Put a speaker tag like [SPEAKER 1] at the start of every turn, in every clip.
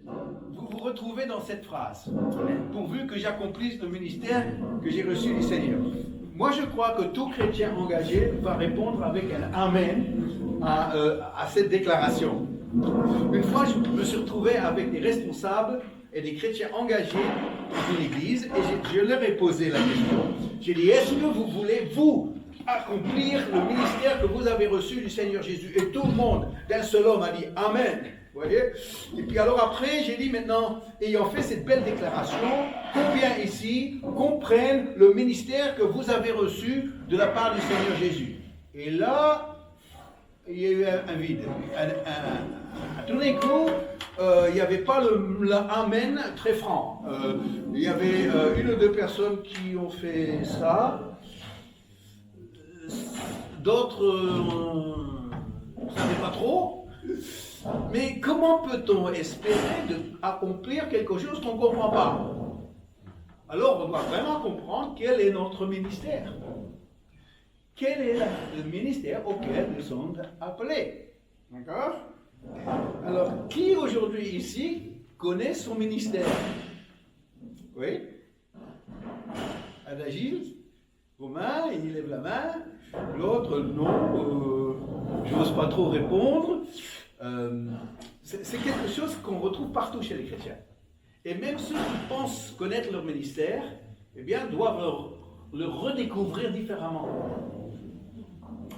[SPEAKER 1] vous vous retrouvez dans cette phrase. Pourvu que j'accomplisse le ministère que j'ai reçu du Seigneur. Moi, je crois que tout chrétien engagé va répondre avec un Amen à cette déclaration. Une fois, je me suis retrouvé avec des responsables et des chrétiens engagés dans une église et je leur ai posé la question. J'ai dit, est-ce que vous voulez, vous, accomplir le ministère que vous avez reçu du Seigneur Jésus? Et tout le monde, d'un seul homme, a dit Amen. Vous voyez? Et puis alors après, j'ai dit maintenant, ayant fait cette belle déclaration, combien ici comprennent le ministère que vous avez reçu de la part du Seigneur Jésus? Et là, il y a eu un vide. À tout d'un coup, il n'y avait pas le Amen très franc. Il y avait une ou deux personnes qui ont fait ça. D'autres ne savaient pas trop. Mais comment peut-on espérer accomplir quelque chose qu'on ne comprend pas? Alors, on doit vraiment comprendre quel est notre ministère. Quel est le ministère auquel nous sommes appelés? D'accord? Alors, qui aujourd'hui ici connaît son ministère? Oui? Adagile? Romain, il lève la main. L'autre, non. Je n'ose pas trop répondre. C'est quelque chose qu'on retrouve partout chez les chrétiens. Et même ceux qui pensent connaître leur ministère, eh bien, doivent le redécouvrir différemment.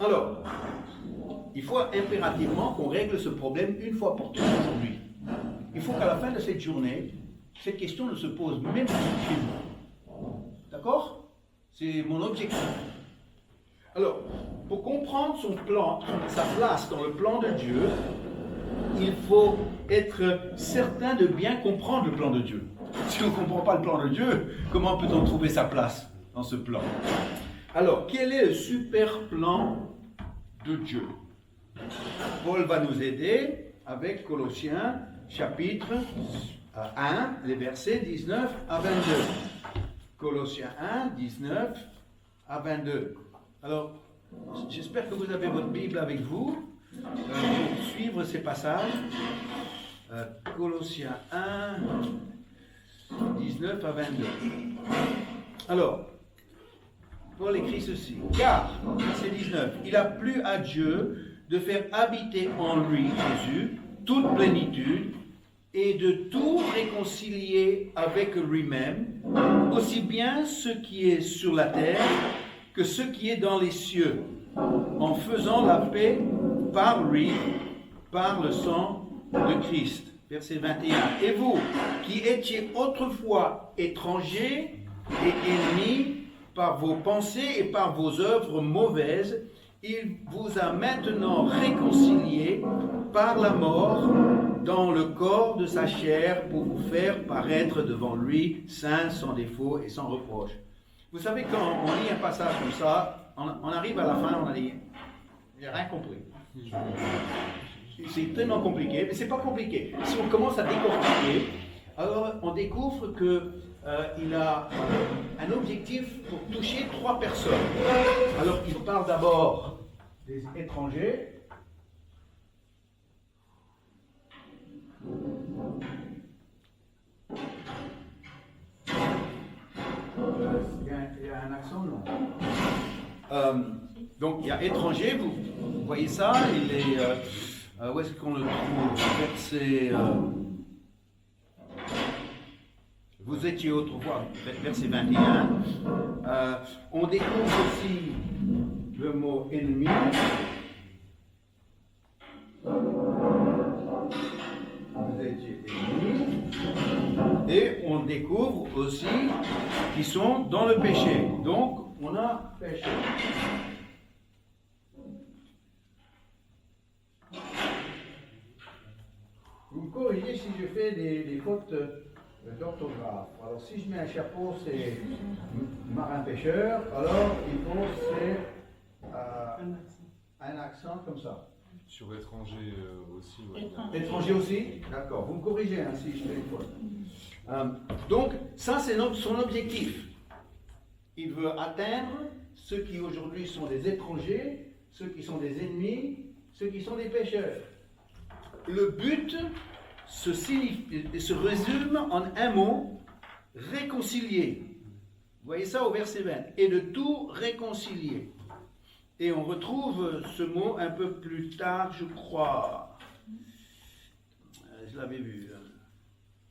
[SPEAKER 1] Alors, il faut impérativement qu'on règle ce problème une fois pour toutes aujourd'hui. Il faut qu'à la fin de cette journée, cette question ne se pose même plus chez nous. D'accord? C'est mon objectif. Alors, pour comprendre son plan, sa place dans le plan de Dieu, il faut être certain de bien comprendre le plan de Dieu. Si on ne comprend pas le plan de Dieu, comment peut-on trouver sa place dans ce plan? Alors, quel est le super plan de Dieu? Paul va nous aider avec Colossiens chapitre 1, les versets 19 à 22. Colossiens 1, 19 à 22. Alors, j'espère que vous avez votre Bible avec vous pour suivre ces passages. Colossiens 1, 19 à 22. Alors, Paul écrit ceci. Car, verset 19, il a plu à Dieu de faire habiter en lui, Jésus, toute plénitude et de tout réconcilier avec lui-même, aussi bien ce qui est sur la terre que ce qui est dans les cieux, en faisant la paix par lui, par le sang de Christ. Verset 21. Et vous, qui étiez autrefois étrangers et ennemis par vos pensées et par vos œuvres mauvaises, il vous a maintenant réconciliés par la mort dans le corps de sa chair pour vous faire paraître devant lui saint, sans défaut et sans reproche. Vous savez, quand on lit un passage comme ça, on arrive à la fin, on a dit, j'ai rien compris. C'est tellement compliqué, mais c'est pas compliqué. Si on commence à décortiquer, alors on découvre que il a un objectif pour toucher 3 personnes. Alors il parle d'abord des étrangers. Il y a un accent, non? Donc il y a étranger, vous voyez ça, il est, où est-ce qu'on le trouve? Verset, vous étiez autrefois, verset 21. On découvre aussi le mot ennemi. Vous étiez ennemis. Et on découvre aussi qu'ils sont dans le péché. Donc, on a péché. Vous me corrigez si je fais des fautes d'orthographe. Alors, si je mets un chapeau, c'est marin pêcheur. Alors, il faut c'est un accent comme ça.
[SPEAKER 2] Sur étranger aussi. Ouais.
[SPEAKER 1] Étranger aussi? D'accord. Vous me corrigez hein, si je fais une faute. Donc, ça, c'est son objectif. Il veut atteindre ceux qui aujourd'hui sont des étrangers, ceux qui sont des ennemis, ceux qui sont des pécheurs. Le but, se résume en un mot, réconcilier. Vous voyez ça au verset 20. Et de tout réconcilier. Et on retrouve ce mot un peu plus tard, je crois. Je l'avais vu.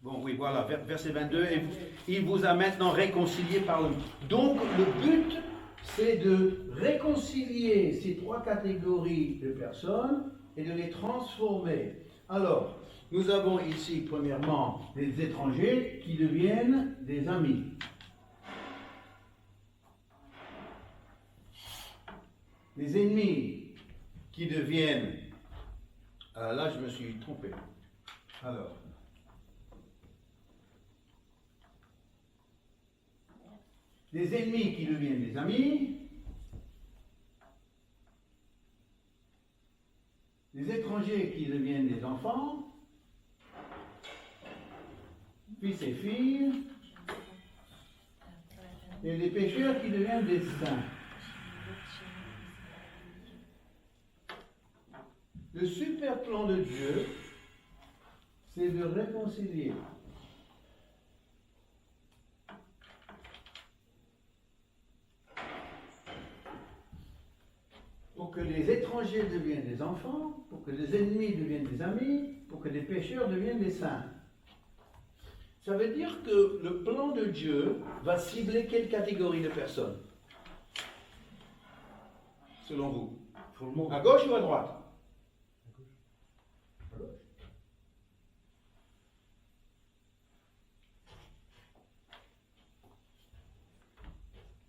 [SPEAKER 1] Bon, oui, voilà, verset 22. Et il vous a maintenant réconcilié par le... Donc, le but, c'est de réconcilier ces trois catégories de personnes et de les transformer. Alors, nous avons ici, premièrement, des étrangers qui deviennent des amis. Les ennemis qui deviennent... là, je me suis trompé. Alors... Les ennemis qui deviennent des amis, les étrangers qui deviennent des enfants, fils et filles, et les pécheurs qui deviennent des saints. Le super plan de Dieu, c'est de réconcilier. Pour que les étrangers deviennent des enfants, pour que les ennemis deviennent des amis, pour que les pécheurs deviennent des saints. Ça veut dire que le plan de Dieu va cibler quelle catégorie de personnes? Selon vous? À gauche ou à droite? À gauche.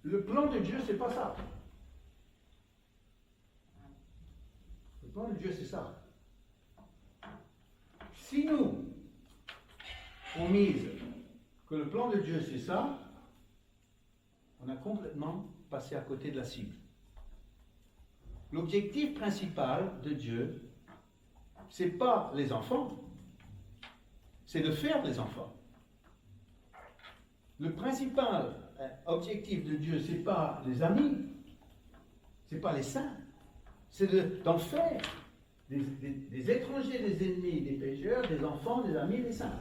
[SPEAKER 1] Le plan de Dieu, c'est pas ça. Le plan de Dieu, c'est ça. Si nous, on mise que le plan de Dieu, c'est ça, on a complètement passé à côté de la cible. L'objectif principal de Dieu, c'est pas les enfants, c'est de faire des enfants. Le principal objectif de Dieu, c'est pas les amis, c'est pas les saints, c'est d'en faire des étrangers, des ennemis, des pécheurs, des enfants, des amis, des saints.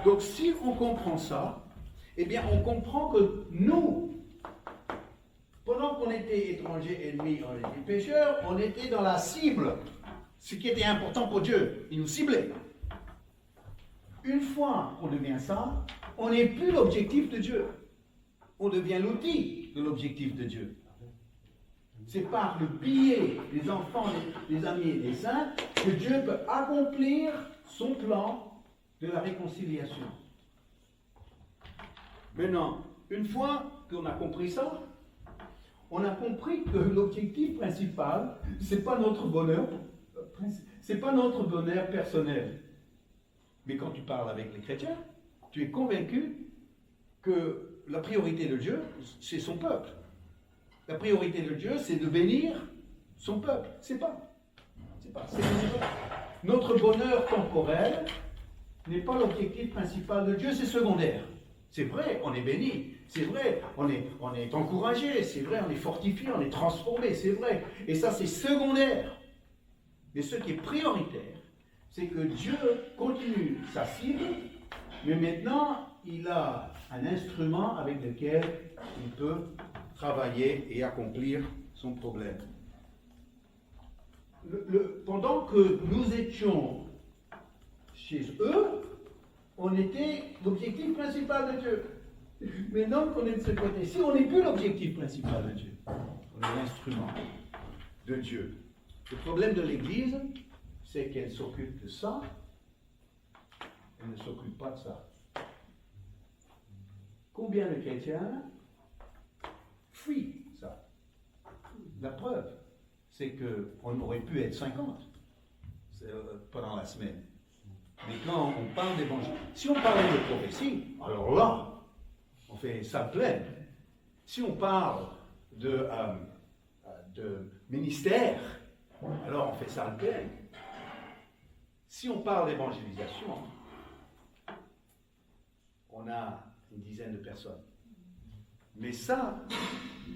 [SPEAKER 1] Donc si on comprend ça, eh bien on comprend que nous, pendant qu'on était étrangers, ennemis, on était pécheurs, on était dans la cible. Ce qui était important pour Dieu, il nous ciblait. Une fois qu'on devient ça, on n'est plus l'objectif de Dieu. On devient l'outil de l'objectif de Dieu. C'est par le biais des enfants, des amis et des saints que Dieu peut accomplir son plan de la réconciliation. Maintenant, une fois qu'on a compris ça, on a compris que l'objectif principal, c'est pas notre bonheur personnel. Mais quand tu parles avec les chrétiens, tu es convaincu que la priorité de Dieu, c'est son peuple. La priorité de Dieu, c'est de bénir son peuple. C'est pas. Notre bonheur temporel n'est pas l'objectif principal de Dieu, c'est secondaire. C'est vrai, on est béni. C'est vrai, on est encouragé. C'est vrai, on est fortifié, on est transformé. C'est vrai. Et ça, c'est secondaire. Mais ce qui est prioritaire, c'est que Dieu continue sa cible, mais maintenant, il a un instrument avec lequel il peut travailler et accomplir son problème. Pendant que nous étions chez eux, on était l'objectif principal de Dieu. Maintenant qu'on est de ce côté-ci, on n'est plus l'objectif principal de Dieu. On est l'instrument de Dieu. Le problème de l'Église, c'est qu'elle s'occupe de ça, elle ne s'occupe pas de ça. Combien de chrétiens fuient ça? La preuve, c'est qu'on aurait pu être 50 pendant la semaine. Mais quand on parle d'évangile, si on parlait de prophétie, alors là, on fait ça plein. Si on parle de ministère, alors on fait ça plein. Si on parle d'évangélisation, on a une dizaine de personnes. Mais ça,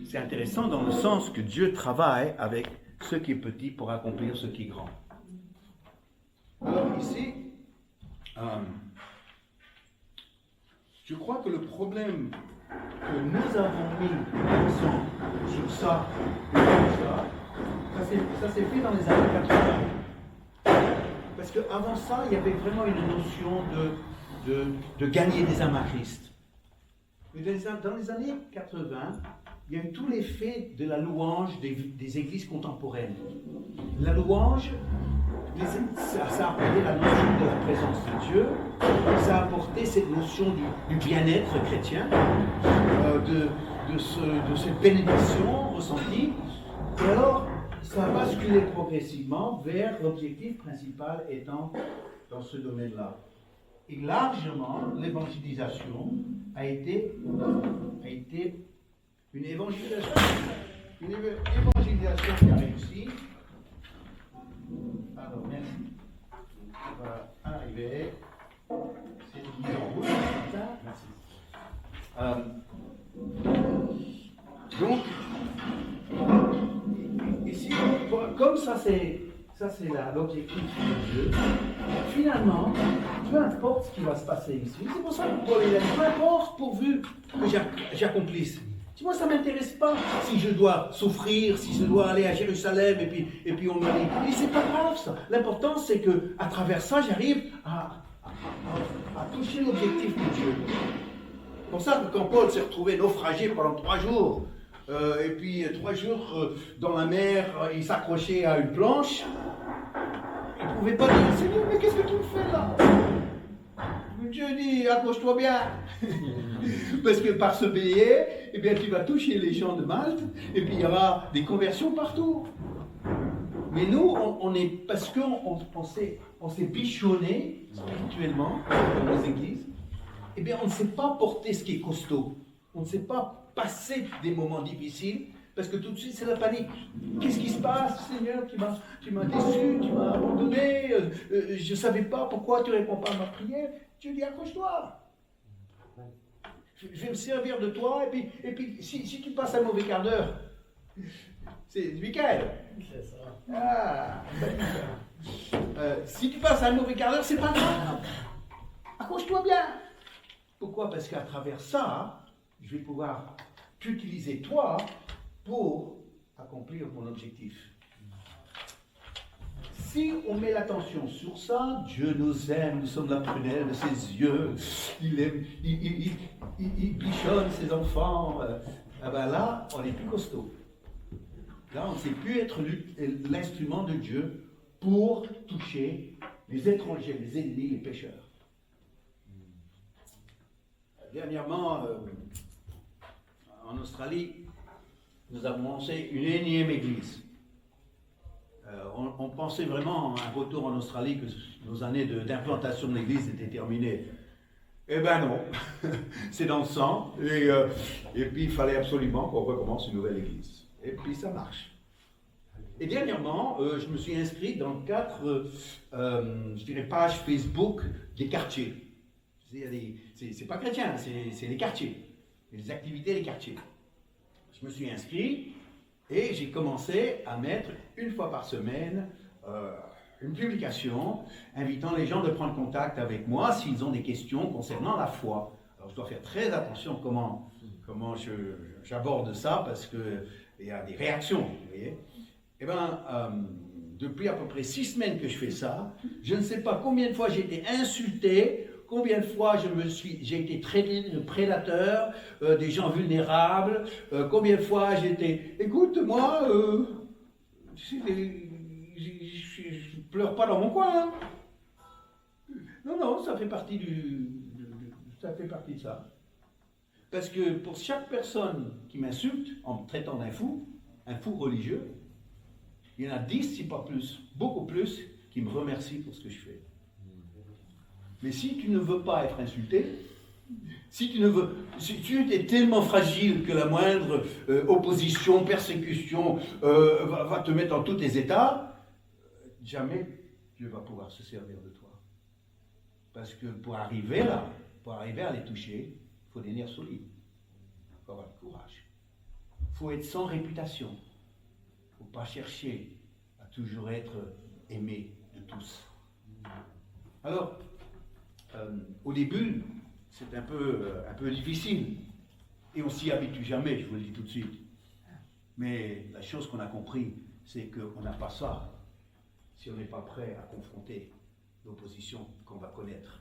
[SPEAKER 1] c'est intéressant dans le sens que Dieu travaille avec ce qui est petit pour accomplir ce qui est grand. Alors ici, je crois que le problème que nous avons mis l'accent sur ça et sur ça s'est fait dans les années 80. Parce qu'avant ça, il y avait vraiment une notion de gagner des âmes à Christ. Mais dans les années 80, il y a eu tout l'effet de la louange des églises contemporaines. La louange, ça a apporté la notion de la présence de Dieu, ça a apporté cette notion du bien-être chrétien, de cette bénédiction ressentie. Et alors, ça a basculé progressivement vers l'objectif principal étant dans ce domaine-là. Et largement, l'évangélisation a été une évangélisation qui a réussi. Alors, merci. On va arriver. C'est une mise en route. Merci. Donc, ici, comme ça c'est l'objectif de Dieu, finalement, peu importe ce qui va se passer ici, c'est pour ça que Paul il a dit, peu importe pourvu que j'accomplisse. Moi, ça ne m'intéresse pas si je dois souffrir, si je dois aller à Jérusalem et puis on me dit, c'est pas grave ça. L'important c'est que à travers ça, j'arrive à toucher l'objectif de Dieu. C'est pour ça que quand Paul s'est retrouvé naufragé pendant 3 jours, et puis 3 jours dans la mer, il s'accrochait à une planche, il ne pouvait pas dire, Seigneur, mais qu'est-ce que tu me fais là? Dieu dit, accroche-toi bien. Parce que par ce billet, eh bien, tu vas toucher les gens de Malte, et puis il y aura des conversions partout. Mais nous, parce qu'on s'est bichonné spirituellement dans nos églises, eh bien, on ne sait pas porter ce qui est costaud. On ne sait pas passer des moments difficiles, parce que tout de suite, c'est la panique. Qu'est-ce qui se passe, Seigneur? Tu m'as déçu, tu m'as abandonné, je ne savais pas pourquoi tu ne réponds pas à ma prière. Dieu dit, accroche-toi. Je vais me servir de toi, et puis si tu passes un mauvais quart d'heure, c'est Michael. C'est ça. Ah, si tu passes un mauvais quart d'heure, c'est pas grave. Accroche-toi bien. Pourquoi? Parce qu'à travers ça, je vais pouvoir t'utiliser toi pour accomplir mon objectif. Si on met l'attention sur ça, Dieu nous aime, nous sommes la prunelle de ses yeux, il aime, il bichonne ses enfants, ah ben là, on est plus costaud. Là, on ne sait plus être l'instrument de Dieu pour toucher les étrangers, les ennemis, les pécheurs. Dernièrement, en Australie, nous avons lancé une énième église. On pensait vraiment à un retour en Australie, que nos années d'implantation de l'église étaient terminées. Eh ben non, c'est dans le sang, et puis il fallait absolument qu'on recommence une nouvelle église. Et puis ça marche. Et dernièrement, je me suis inscrit dans 4, je dirais, pages Facebook des quartiers. C'est pas chrétien, c'est les quartiers, les activités des quartiers. Je me suis inscrit et j'ai commencé à mettre une fois par semaine une publication invitant les gens de prendre contact avec moi s'ils ont des questions concernant la foi. Alors je dois faire très attention comment j'aborde ça parce qu'il y a des réactions, vous voyez. Eh bien, depuis à peu près 6 semaines que je fais ça, je ne sais pas combien de fois j'ai été insulté, combien de fois j'ai été traité de prédateur, des gens vulnérables, combien de fois j'ai été... Écoute, moi, je pleure pas dans mon coin. Hein. Non, ça fait partie ça fait partie de ça. Parce que pour chaque personne qui m'insulte en me traitant un fou religieux, il y en a 10, si pas plus, beaucoup plus, qui me remercient pour ce que je fais. Mais si tu ne veux pas être insulté, si tu es tellement fragile que la moindre opposition, persécution va te mettre dans tous tes états, jamais Dieu va pouvoir se servir de toi. Parce que pour arriver à les toucher, il faut des nerfs solides. Il faut avoir du courage. Il faut être sans réputation. Il ne faut pas chercher à toujours être aimé de tous. Alors, Au début, c'est un peu difficile. Et on s'y habitue jamais, je vous le dis tout de suite. Mais la chose qu'on a compris, c'est qu'on n'a pas ça si on n'est pas prêt à confronter l'opposition qu'on va connaître.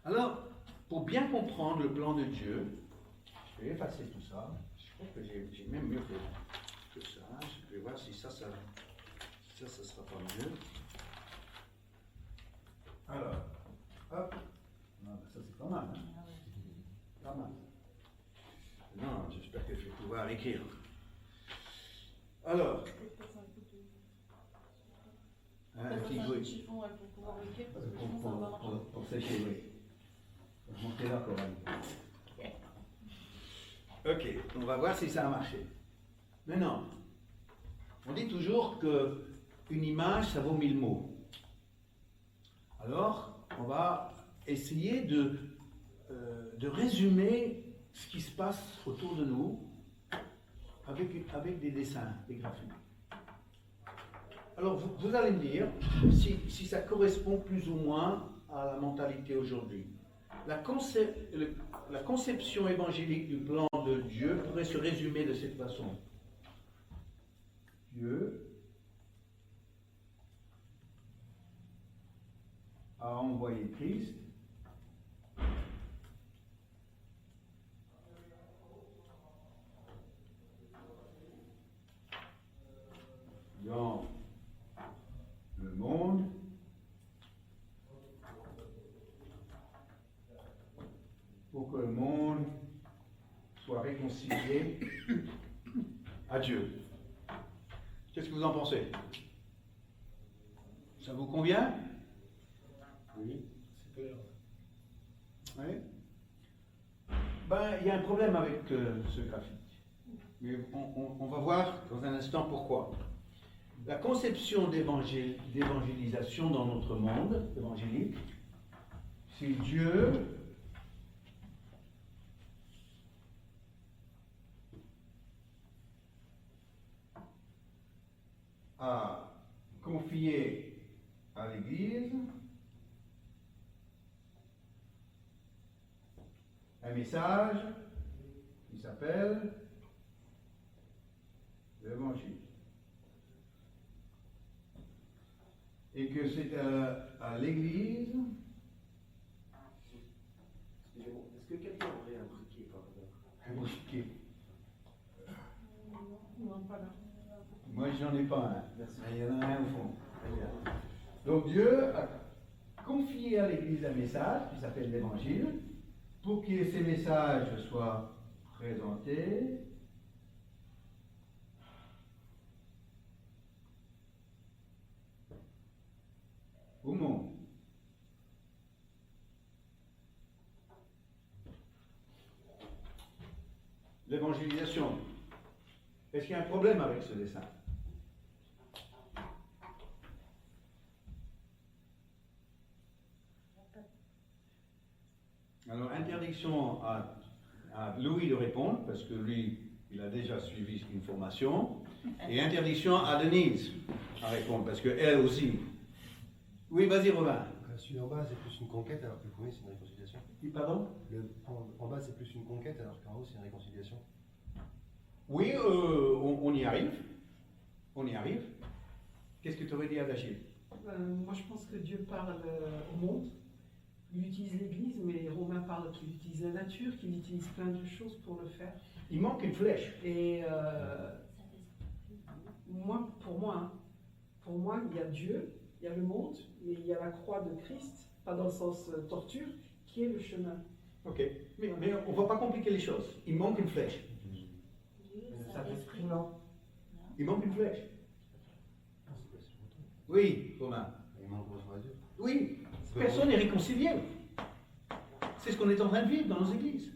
[SPEAKER 1] Alors, pour bien comprendre le plan de Dieu, je vais effacer tout ça. Je crois que j'ai même mieux que ça. Je vais voir si ça sera pas mieux. Alors, hop. Non, ça c'est pas mal. Hein? Pas mal. Non, j'espère que je vais pouvoir écrire. Alors, un petit bruit. Pour sécher, oui. Montez là, Coralie. Ok, on va voir si ça a marché. Maintenant, on dit toujours qu'une image, ça vaut 1000 mots. Alors, on va essayer de résumer ce qui se passe autour de nous avec des dessins, des graphiques. Alors, vous allez me dire si ça correspond plus ou moins à la mentalité aujourd'hui. La conception évangélique du plan de Dieu pourrait se résumer de cette façon. Dieu a envoyé Christ dans le monde pour que le monde soit réconcilié à Dieu. Qu'est-ce que vous en pensez? Ça vous convient? Oui, c'est clair. Oui. Ben, il y a un problème avec ce graphique. Mais on va voir dans un instant pourquoi. La conception d'évangélisation dans notre monde évangélique, c'est Dieu a confié à l'Église un message qui s'appelle l'Évangile. Et que c'est à l'Église. Excusez-moi, est-ce que quelqu'un aurait un briquet par hasard? Un briquet?
[SPEAKER 3] Non, pas là.
[SPEAKER 1] Moi, j'en ai pas un. Merci. Il y en a un au fond. Donc, Dieu a confié à l'Église un message qui s'appelle l'Évangile pour que ces messages soient présentés au monde. L'évangélisation. Est-ce qu'il y a un problème avec ce dessin? Alors, interdiction à Louis de répondre, parce que lui, il a déjà suivi une formation, et interdiction à Denise à répondre, parce qu'elle aussi. Oui, vas-y, Robin.
[SPEAKER 4] Celui en bas, c'est plus une conquête, alors que le premier, c'est une réconciliation.
[SPEAKER 1] Pardon?
[SPEAKER 4] En bas, c'est plus une conquête, alors qu'en haut, c'est une réconciliation.
[SPEAKER 1] Oui, on y arrive. On y arrive. Qu'est-ce que tu aurais dit à Achille?
[SPEAKER 3] Moi, je pense que Dieu parle au monde. Il utilise l'Église, mais les Romains parlent qu'il utilise la nature, qu'il utilise plein de choses pour le faire.
[SPEAKER 1] Il manque une flèche.
[SPEAKER 3] Et pour moi, il y a Dieu, il y a le monde, mais il y a la croix de Christ, pas dans le sens torture, qui est le chemin.
[SPEAKER 1] Ok, mais on ne va pas compliquer les choses. Il manque une flèche.
[SPEAKER 5] Le Saint-Esprit, non?
[SPEAKER 1] Il manque une flèche. Oui, Romain.
[SPEAKER 4] Il manque le à Dieu.
[SPEAKER 1] Oui, personne n'est réconcilié. C'est ce qu'on est en train de vivre dans nos églises.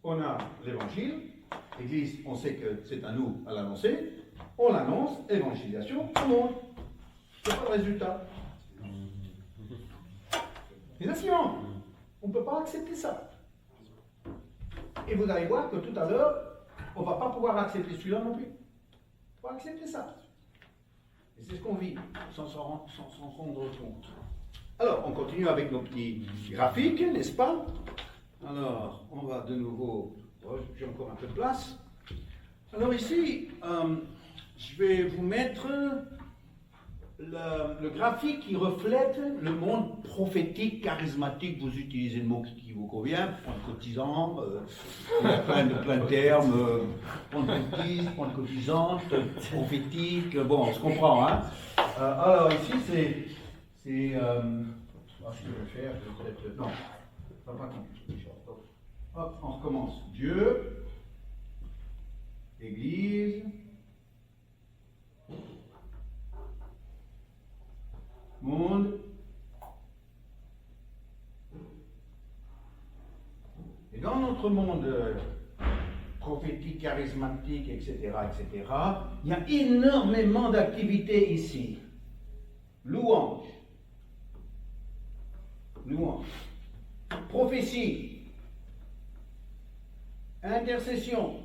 [SPEAKER 1] On a l'évangile, l'église, on sait que c'est à nous à l'annoncer, on l'annonce, évangélisation, tout le monde. C'est pas le résultat. Les nations, on ne peut pas accepter ça. Et vous allez voir que tout à l'heure, on ne va pas pouvoir accepter celui-là non plus. On va accepter ça. Et c'est ce qu'on vit, sans s'en rendre compte. Alors, on continue avec nos petits graphiques, n'est-ce pas? Alors, on va de nouveau, oh, j'ai encore un peu de place. Alors ici, je vais vous mettre le graphique qui reflète le monde prophétique, charismatique. Vous utilisez le mot qui vous convient, pentecôtisant, il y a plein de termes, pentecôtiste, pentecôtisante, prophétique, bon, on se comprend, hein. Alors ici, c'est ce que je vais faire, peut-être, non, ça va pas compliqué. Hop, on recommence. Dieu, Église, monde, et dans notre monde prophétique, charismatique, etc., il y a énormément d'activités ici. Louange, prophétie, intercession,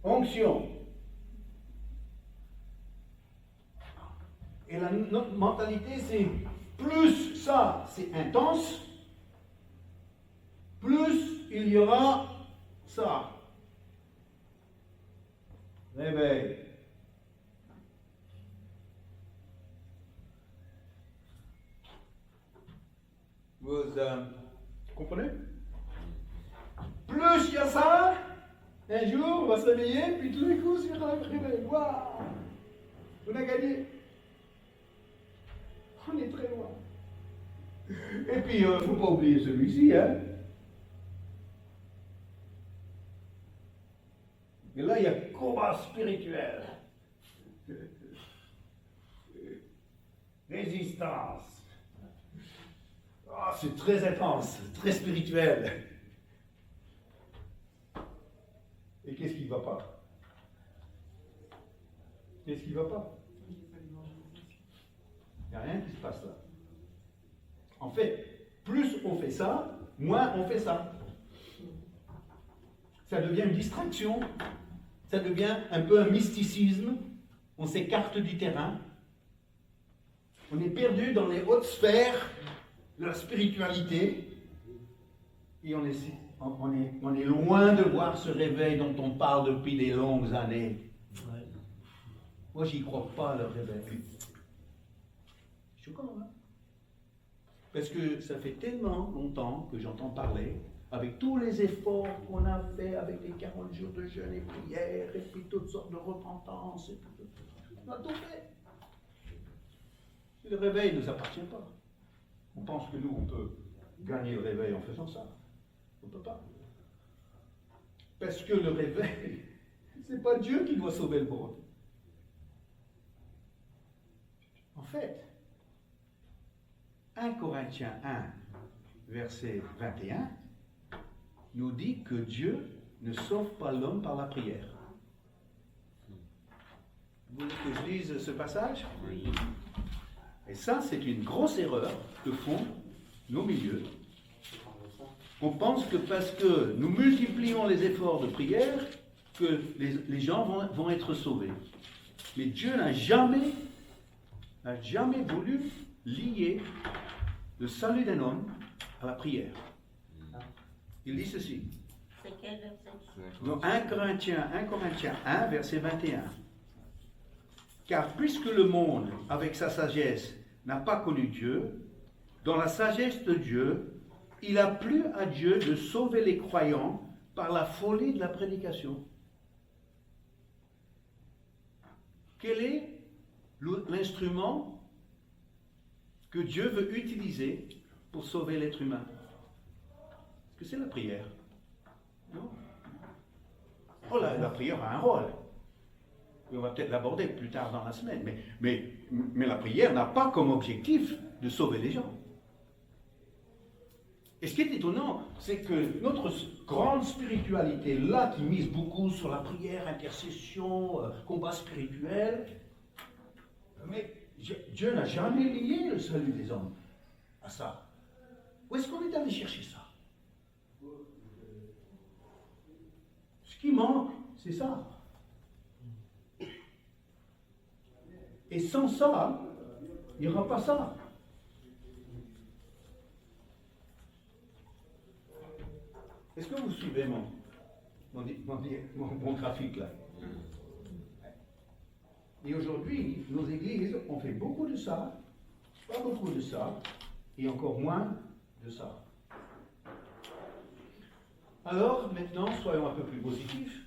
[SPEAKER 1] onction. Et notre mentalité, c'est plus ça, c'est intense, plus il y aura ça. Réveil. Vous comprenez? Plus il y a ça, un jour on va se réveiller, puis tout d'un coup c'est un réveil. Waouh! On a gagné. On est très loin. Et puis, il ne faut pas oublier celui-ci, hein. Et là, il y a combat spirituel. Résistance. Ah, c'est très intense, très spirituel. Et qu'est-ce qui ne va pas? Qu'est-ce qui ne va pas? Il n'y a rien qui se passe là. En fait, plus on fait ça, moins on fait ça. Ça devient une distraction, ça devient un peu un mysticisme, on s'écarte du terrain, on est perdu dans les hautes sphères de la spiritualité, et on est loin de voir ce réveil dont on parle depuis des longues années. Moi, j'y crois pas, le réveil. Choquant, hein? Parce que ça fait tellement longtemps que j'entends parler, avec tous les efforts qu'on a fait, avec les 40 jours de jeûne et prière, et puis toutes sortes de repentance, et tout, on a tout fait. Le réveil ne nous appartient pas. On pense que nous, on peut gagner le réveil en faisant ça. On ne peut pas. Parce que le réveil, c'est pas Dieu qui doit sauver le monde. En fait, 1 Corinthiens 1, verset 21, nous dit que Dieu ne sauve pas l'homme par la prière. Vous voulez que je lise ce passage?
[SPEAKER 2] Oui.
[SPEAKER 1] Et ça, c'est une grosse erreur que font nos milieux. On pense que parce que nous multiplions les efforts de prière, que les gens vont être sauvés. Mais Dieu n'a jamais voulu lier le salut d'un homme à la prière. Il dit ceci.
[SPEAKER 5] C'est quel verset?
[SPEAKER 1] Dans 1 Corinthiens 1, verset 21. Car puisque le monde, avec sa sagesse, n'a pas connu Dieu, dans la sagesse de Dieu, il a plu à Dieu de sauver les croyants par la folie de la prédication. Quel est l'instrument que Dieu veut utiliser pour sauver l'être humain? Est-ce que c'est la prière? Non. Oh, la prière a un rôle. Et on va peut-être l'aborder plus tard dans la semaine. Mais la prière n'a pas comme objectif de sauver les gens. Et ce qui est étonnant, c'est que notre grande spiritualité, là, qui mise beaucoup sur la prière, intercession, combat spirituel, mais Dieu n'a jamais lié le salut des hommes à ça. Où est-ce qu'on est allé chercher ça? Ce qui manque, c'est ça. Et sans ça, il n'y aura pas ça. Est-ce que vous suivez mon graphique là? Et aujourd'hui, nos églises ont fait beaucoup de ça, pas beaucoup de ça, et encore moins de ça. Alors, maintenant, soyons un peu plus positifs.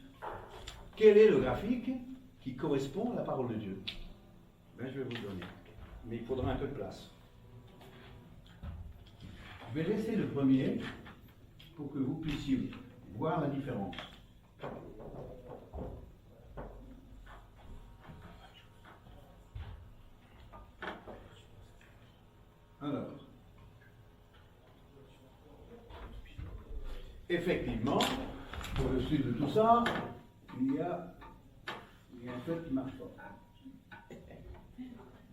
[SPEAKER 1] Quel est le graphique qui correspond à la parole de Dieu? Ben, je vais vous le donner, mais il faudra un peu de place. Je vais laisser le premier pour que vous puissiez voir la différence. Alors, effectivement, au-dessus de tout ça, il y a un truc qui ne marche pas.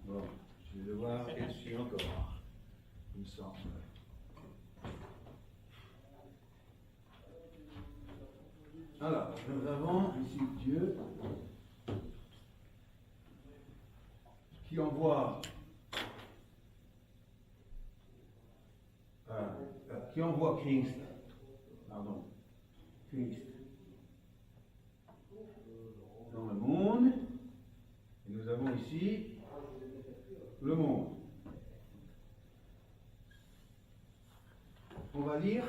[SPEAKER 1] Bon, je vais devoir essayer encore, il me semble. Alors, nous avons ici Dieu qui envoie Christ, Christ dans le monde, et nous avons ici le monde. On va lire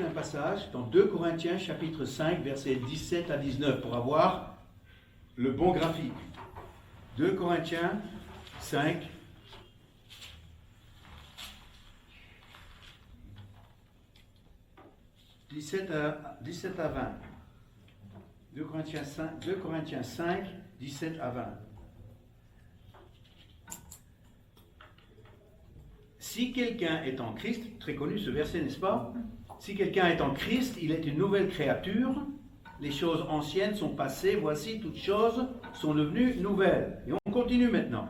[SPEAKER 1] un passage dans 2 Corinthiens chapitre 5 versets 17 à 19 pour avoir le bon graphique. 2 Corinthiens 5 17 à 20. 2 Corinthiens 5, 17 à 20. Si quelqu'un est en Christ, très connu ce verset, n'est-ce pas? Si quelqu'un est en Christ, il est une nouvelle créature. Les choses anciennes sont passées, voici, toutes choses sont devenues nouvelles. Et on continue maintenant.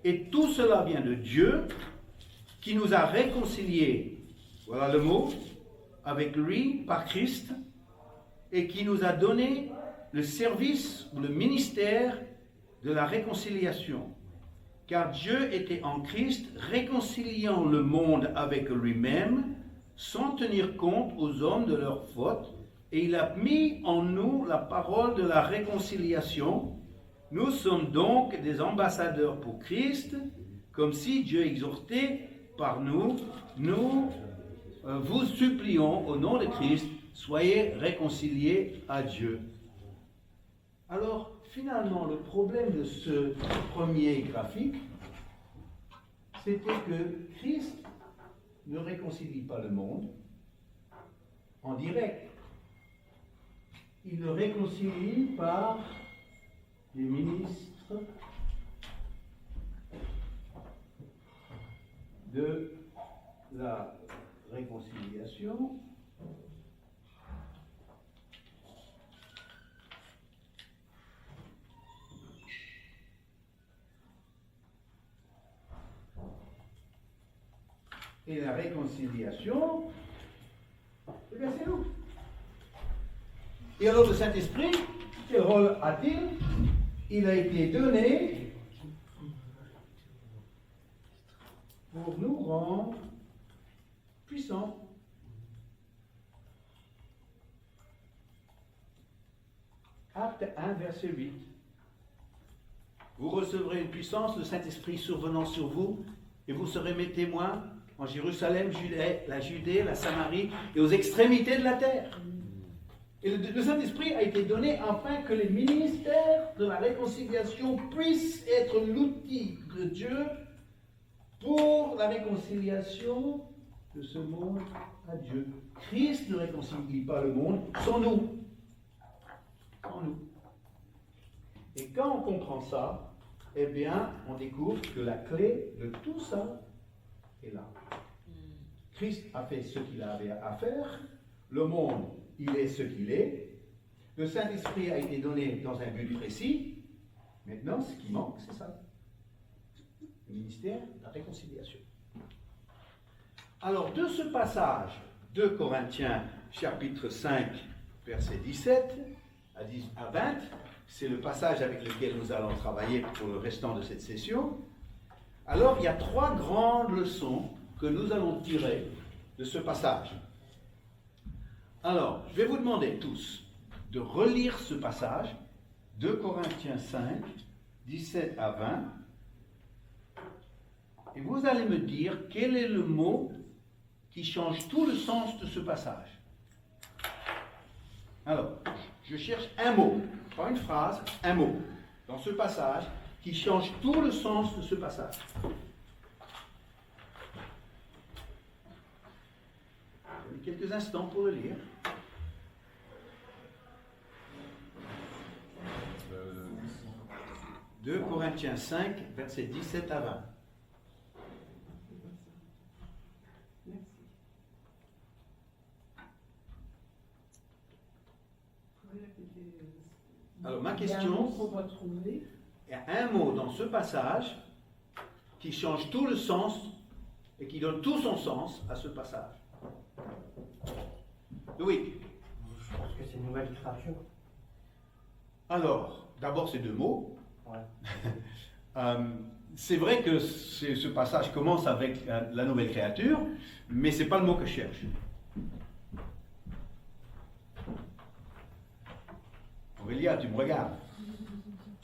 [SPEAKER 1] Et tout cela vient de Dieu, qui nous a réconciliés, voilà le mot, avec lui par Christ, et qui nous a donné le service ou le ministère de la réconciliation. Car Dieu était en Christ, réconciliant le monde avec lui-même, sans tenir compte aux hommes de leurs fautes, et il a mis en nous la parole de la réconciliation. Nous sommes donc des ambassadeurs pour Christ, comme si Dieu exhortait par nous, vous supplions au nom de Christ, soyez réconciliés à Dieu. Alors, finalement, le problème de ce premier graphique, c'était que Christ ne réconcilie pas le monde en direct. Il le réconcilie par les ministres de la réconciliation. Et la réconciliation, eh bien c'est nous. Et alors le Saint-Esprit, quel rôle a-t-il? Il a été donné pour nous rendre puissants. Acte 1, verset 8. Vous recevrez une puissance, le Saint-Esprit survenant sur vous, et vous serez mes témoins en Jérusalem, la Judée, la Samarie et aux extrémités de la terre. Et le Saint-Esprit a été donné afin que les ministères de la réconciliation puissent être l'outil de Dieu pour la réconciliation de ce monde à Dieu. Christ ne réconcilie pas le monde sans nous. Sans nous. Et quand on comprend ça, eh bien, on découvre que la clé de tout ça est là. Christ a fait ce qu'il avait à faire. Le monde, il est ce qu'il est. Le Saint-Esprit a été donné dans un but précis. Maintenant, ce qui manque, c'est ça. Le ministère de la réconciliation. Alors, de ce passage de Corinthiens, chapitre 5, verset 17 à 20, c'est le passage avec lequel nous allons travailler pour le restant de cette session. Alors, il y a 3 grandes leçons que nous allons tirer de ce passage. Alors, je vais vous demander tous de relire ce passage, 2 Corinthiens 5, 17 à 20, et vous allez me dire quel est le mot qui change tout le sens de ce passage. Alors, je cherche un mot, pas une phrase, un mot, dans ce passage, qui change tout le sens de ce passage. Quelques instants pour le lire.
[SPEAKER 2] Euh,
[SPEAKER 1] 2 Corinthiens 5, versets 17 à 20.
[SPEAKER 3] Merci. Vous pouvez répéter,
[SPEAKER 1] Alors, ma
[SPEAKER 3] il y a un
[SPEAKER 1] question-
[SPEAKER 3] mot qu'on doit trouver.
[SPEAKER 1] Il y a un mot dans ce passage qui change tout le sens et qui donne tout son sens à ce passage. Oui.
[SPEAKER 5] Je pense que c'est une nouvelle littérature.
[SPEAKER 1] Alors, d'abord, ces 2 mots.
[SPEAKER 5] Ouais.
[SPEAKER 1] C'est vrai que ce passage commence avec la nouvelle créature, mais ce n'est pas le mot que je cherche. Aurélia, tu me regardes.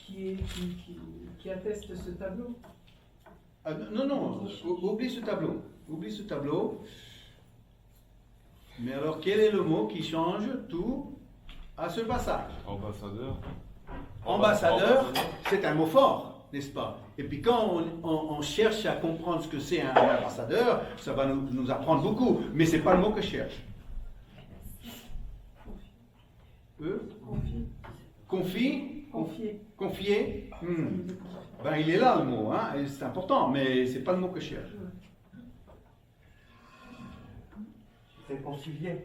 [SPEAKER 3] Qui atteste ce tableau.
[SPEAKER 1] Ah, non, oublie ce tableau. Oublie ce tableau. Mais alors, quel est le mot qui change tout à ce passage?
[SPEAKER 2] ambassadeur.
[SPEAKER 1] Ambassadeur, c'est un mot fort, n'est-ce pas? Et puis quand on cherche à comprendre ce que c'est un ambassadeur, ça va nous apprendre beaucoup. Mais ce n'est pas le mot que je cherche.
[SPEAKER 3] Confier.
[SPEAKER 1] Confie?
[SPEAKER 3] Confier.
[SPEAKER 1] Confier?
[SPEAKER 3] Ça veut dire confier.
[SPEAKER 1] Ben, il est là le mot, hein, et c'est important, mais ce n'est pas le mot que je cherche.
[SPEAKER 5] Réconcilier.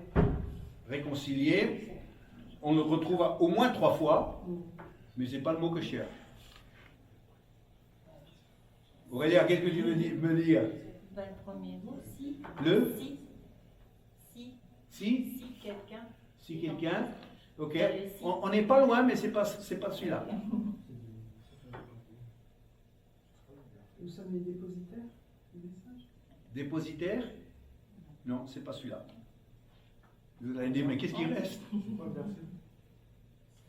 [SPEAKER 1] Réconcilier, on le retrouve au moins 3 fois, mais ce n'est pas le mot que je cherche. Aurélia, qu'est-ce que tu veux me dire?
[SPEAKER 6] Ben, le premier mot, si.
[SPEAKER 1] Le?
[SPEAKER 6] Si. Si.
[SPEAKER 1] Si?
[SPEAKER 6] Si quelqu'un.
[SPEAKER 1] Si quelqu'un? Ok.
[SPEAKER 6] Dans le si.
[SPEAKER 1] On n'est pas loin, mais c'est pas celui-là.
[SPEAKER 3] Nous sommes les dépositaires du message.
[SPEAKER 1] Dépositaire? Non, c'est pas celui-là. Vous allez dire, mais qu'est-ce qui reste?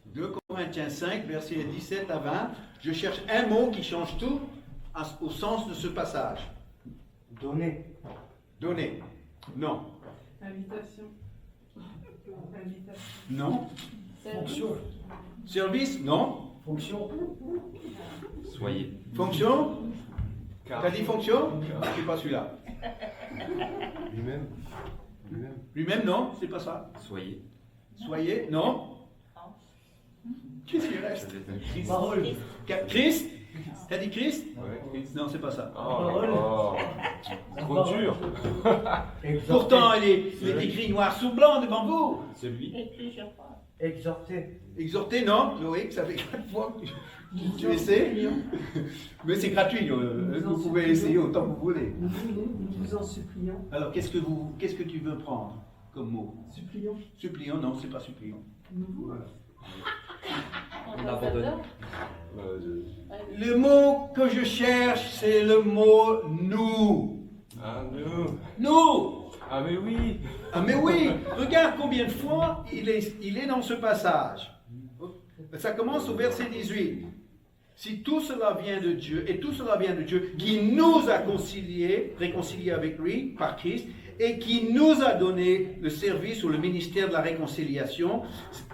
[SPEAKER 1] 2 Corinthiens 5, versets 17 à 20. Je cherche un mot qui change tout au sens de ce passage.
[SPEAKER 5] Donner.
[SPEAKER 1] Donner. Non.
[SPEAKER 3] Invitation. Invitation.
[SPEAKER 1] Non.
[SPEAKER 4] Fonction.
[SPEAKER 1] Service? Non.
[SPEAKER 4] Fonction.
[SPEAKER 2] Soyez.
[SPEAKER 1] Fonction?
[SPEAKER 2] Car.
[SPEAKER 1] T'as dit fonction? C'est pas celui-là.
[SPEAKER 4] Lui-même. Lui-même.
[SPEAKER 1] Lui-même, non, c'est pas ça.
[SPEAKER 2] Soyez.
[SPEAKER 1] Soyez? Non. Qu'est-ce qui reste?
[SPEAKER 2] Christ.
[SPEAKER 5] Parole.
[SPEAKER 1] Christ? T'as dit Christ?
[SPEAKER 2] Ouais, Christ.
[SPEAKER 1] Non, c'est pas ça.
[SPEAKER 2] Oh, trop dur.
[SPEAKER 5] Exhorter.
[SPEAKER 1] Pourtant, il est écrit noir sur blanc devant vous.
[SPEAKER 2] Celui.
[SPEAKER 6] Écrit sur quoi?
[SPEAKER 5] Exhorter.
[SPEAKER 1] Exhorter, non, Loïc, ça fait 4 fois que tu essaies. Mais c'est gratuit, vous pouvez essayer autant que vous voulez.
[SPEAKER 3] Nous vous en supplions.
[SPEAKER 1] Alors, qu'est-ce que tu veux prendre comme mot?
[SPEAKER 3] Supplions.
[SPEAKER 1] Suppliant, non, c'est pas suppliant.
[SPEAKER 3] Nous.
[SPEAKER 6] Ambassadeur.
[SPEAKER 1] Le mot que je cherche, c'est le mot nous.
[SPEAKER 2] Ah, nous.
[SPEAKER 1] Nous!
[SPEAKER 2] Ah, mais oui.
[SPEAKER 1] Ah mais oui, regarde combien de fois il est dans ce passage. Ça commence au verset 18. Si tout cela vient de Dieu, et tout cela vient de Dieu, qui nous a réconciliés avec lui par Christ, et qui nous a donné le service ou le ministère de la réconciliation,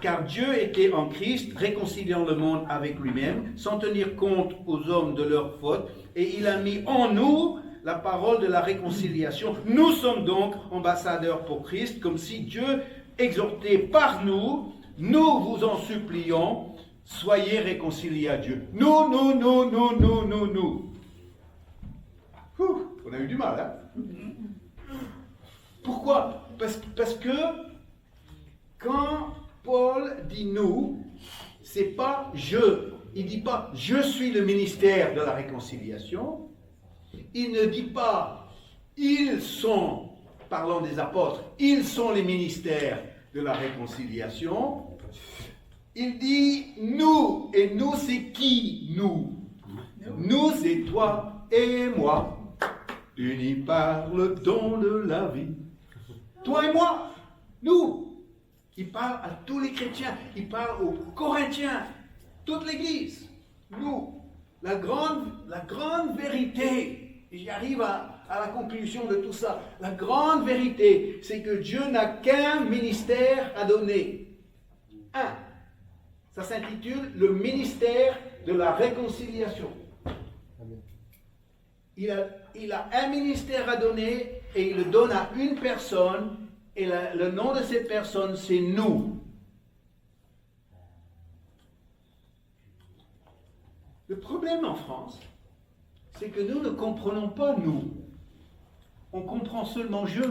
[SPEAKER 1] car Dieu était en Christ, réconciliant le monde avec lui-même, sans tenir compte aux hommes de leurs fautes, et il a mis en nous la parole de la réconciliation. Nous sommes donc ambassadeurs pour Christ, comme si Dieu exhortait par nous, nous vous en supplions, soyez réconciliés à Dieu. Nous. On a eu du mal, hein? Pourquoi? Parce que quand Paul dit nous, c'est pas je. Il dit pas je suis le ministère de la réconciliation. Il ne dit pas ils sont, parlant des apôtres, ils sont les ministères de la réconciliation. Il dit nous, et nous c'est qui nous? Nous c'est toi et moi, unis par le don de la vie. Toi et moi, nous. Il parle à tous les chrétiens, il parle aux Corinthiens, toute l'Église. Nous, la grande vérité, et j'y arrive à la conclusion de tout ça, la grande vérité, c'est que Dieu n'a qu'un ministère à donner. Un. Ça s'intitule le ministère de la réconciliation. Il a un ministère à donner et il le donne à une personne et le nom de cette personne c'est nous. Le problème en France, c'est que nous ne comprenons pas nous. On comprend seulement je.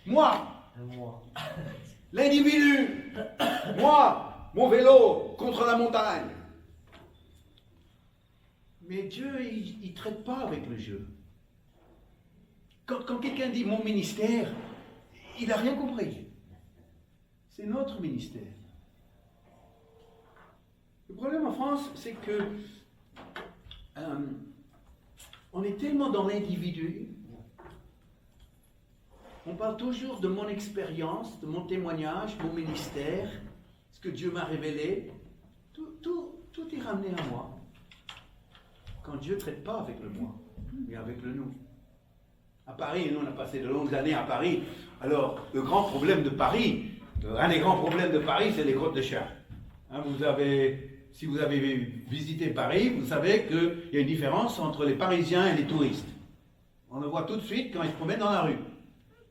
[SPEAKER 1] Moi, l'individu, moi, mon vélo contre la montagne. Mais Dieu, il ne traite pas avec le jeu. Quand quelqu'un dit mon ministère, il n'a rien compris. C'est notre ministère. Le problème en France, c'est que on est tellement dans l'individu. On parle toujours de mon expérience, de mon témoignage, mon ministère, ce que Dieu m'a révélé. Tout est ramené à moi. Quand Dieu ne traite pas avec le moi, mais avec le nous. À Paris, nous on a passé de longues années à Paris. Alors, le grand problème de Paris, un des grands problèmes de Paris, c'est les crottes de chien. Hein, si vous avez visité Paris, vous savez qu'il y a une différence entre les Parisiens et les touristes. On le voit tout de suite quand ils se promènent dans la rue.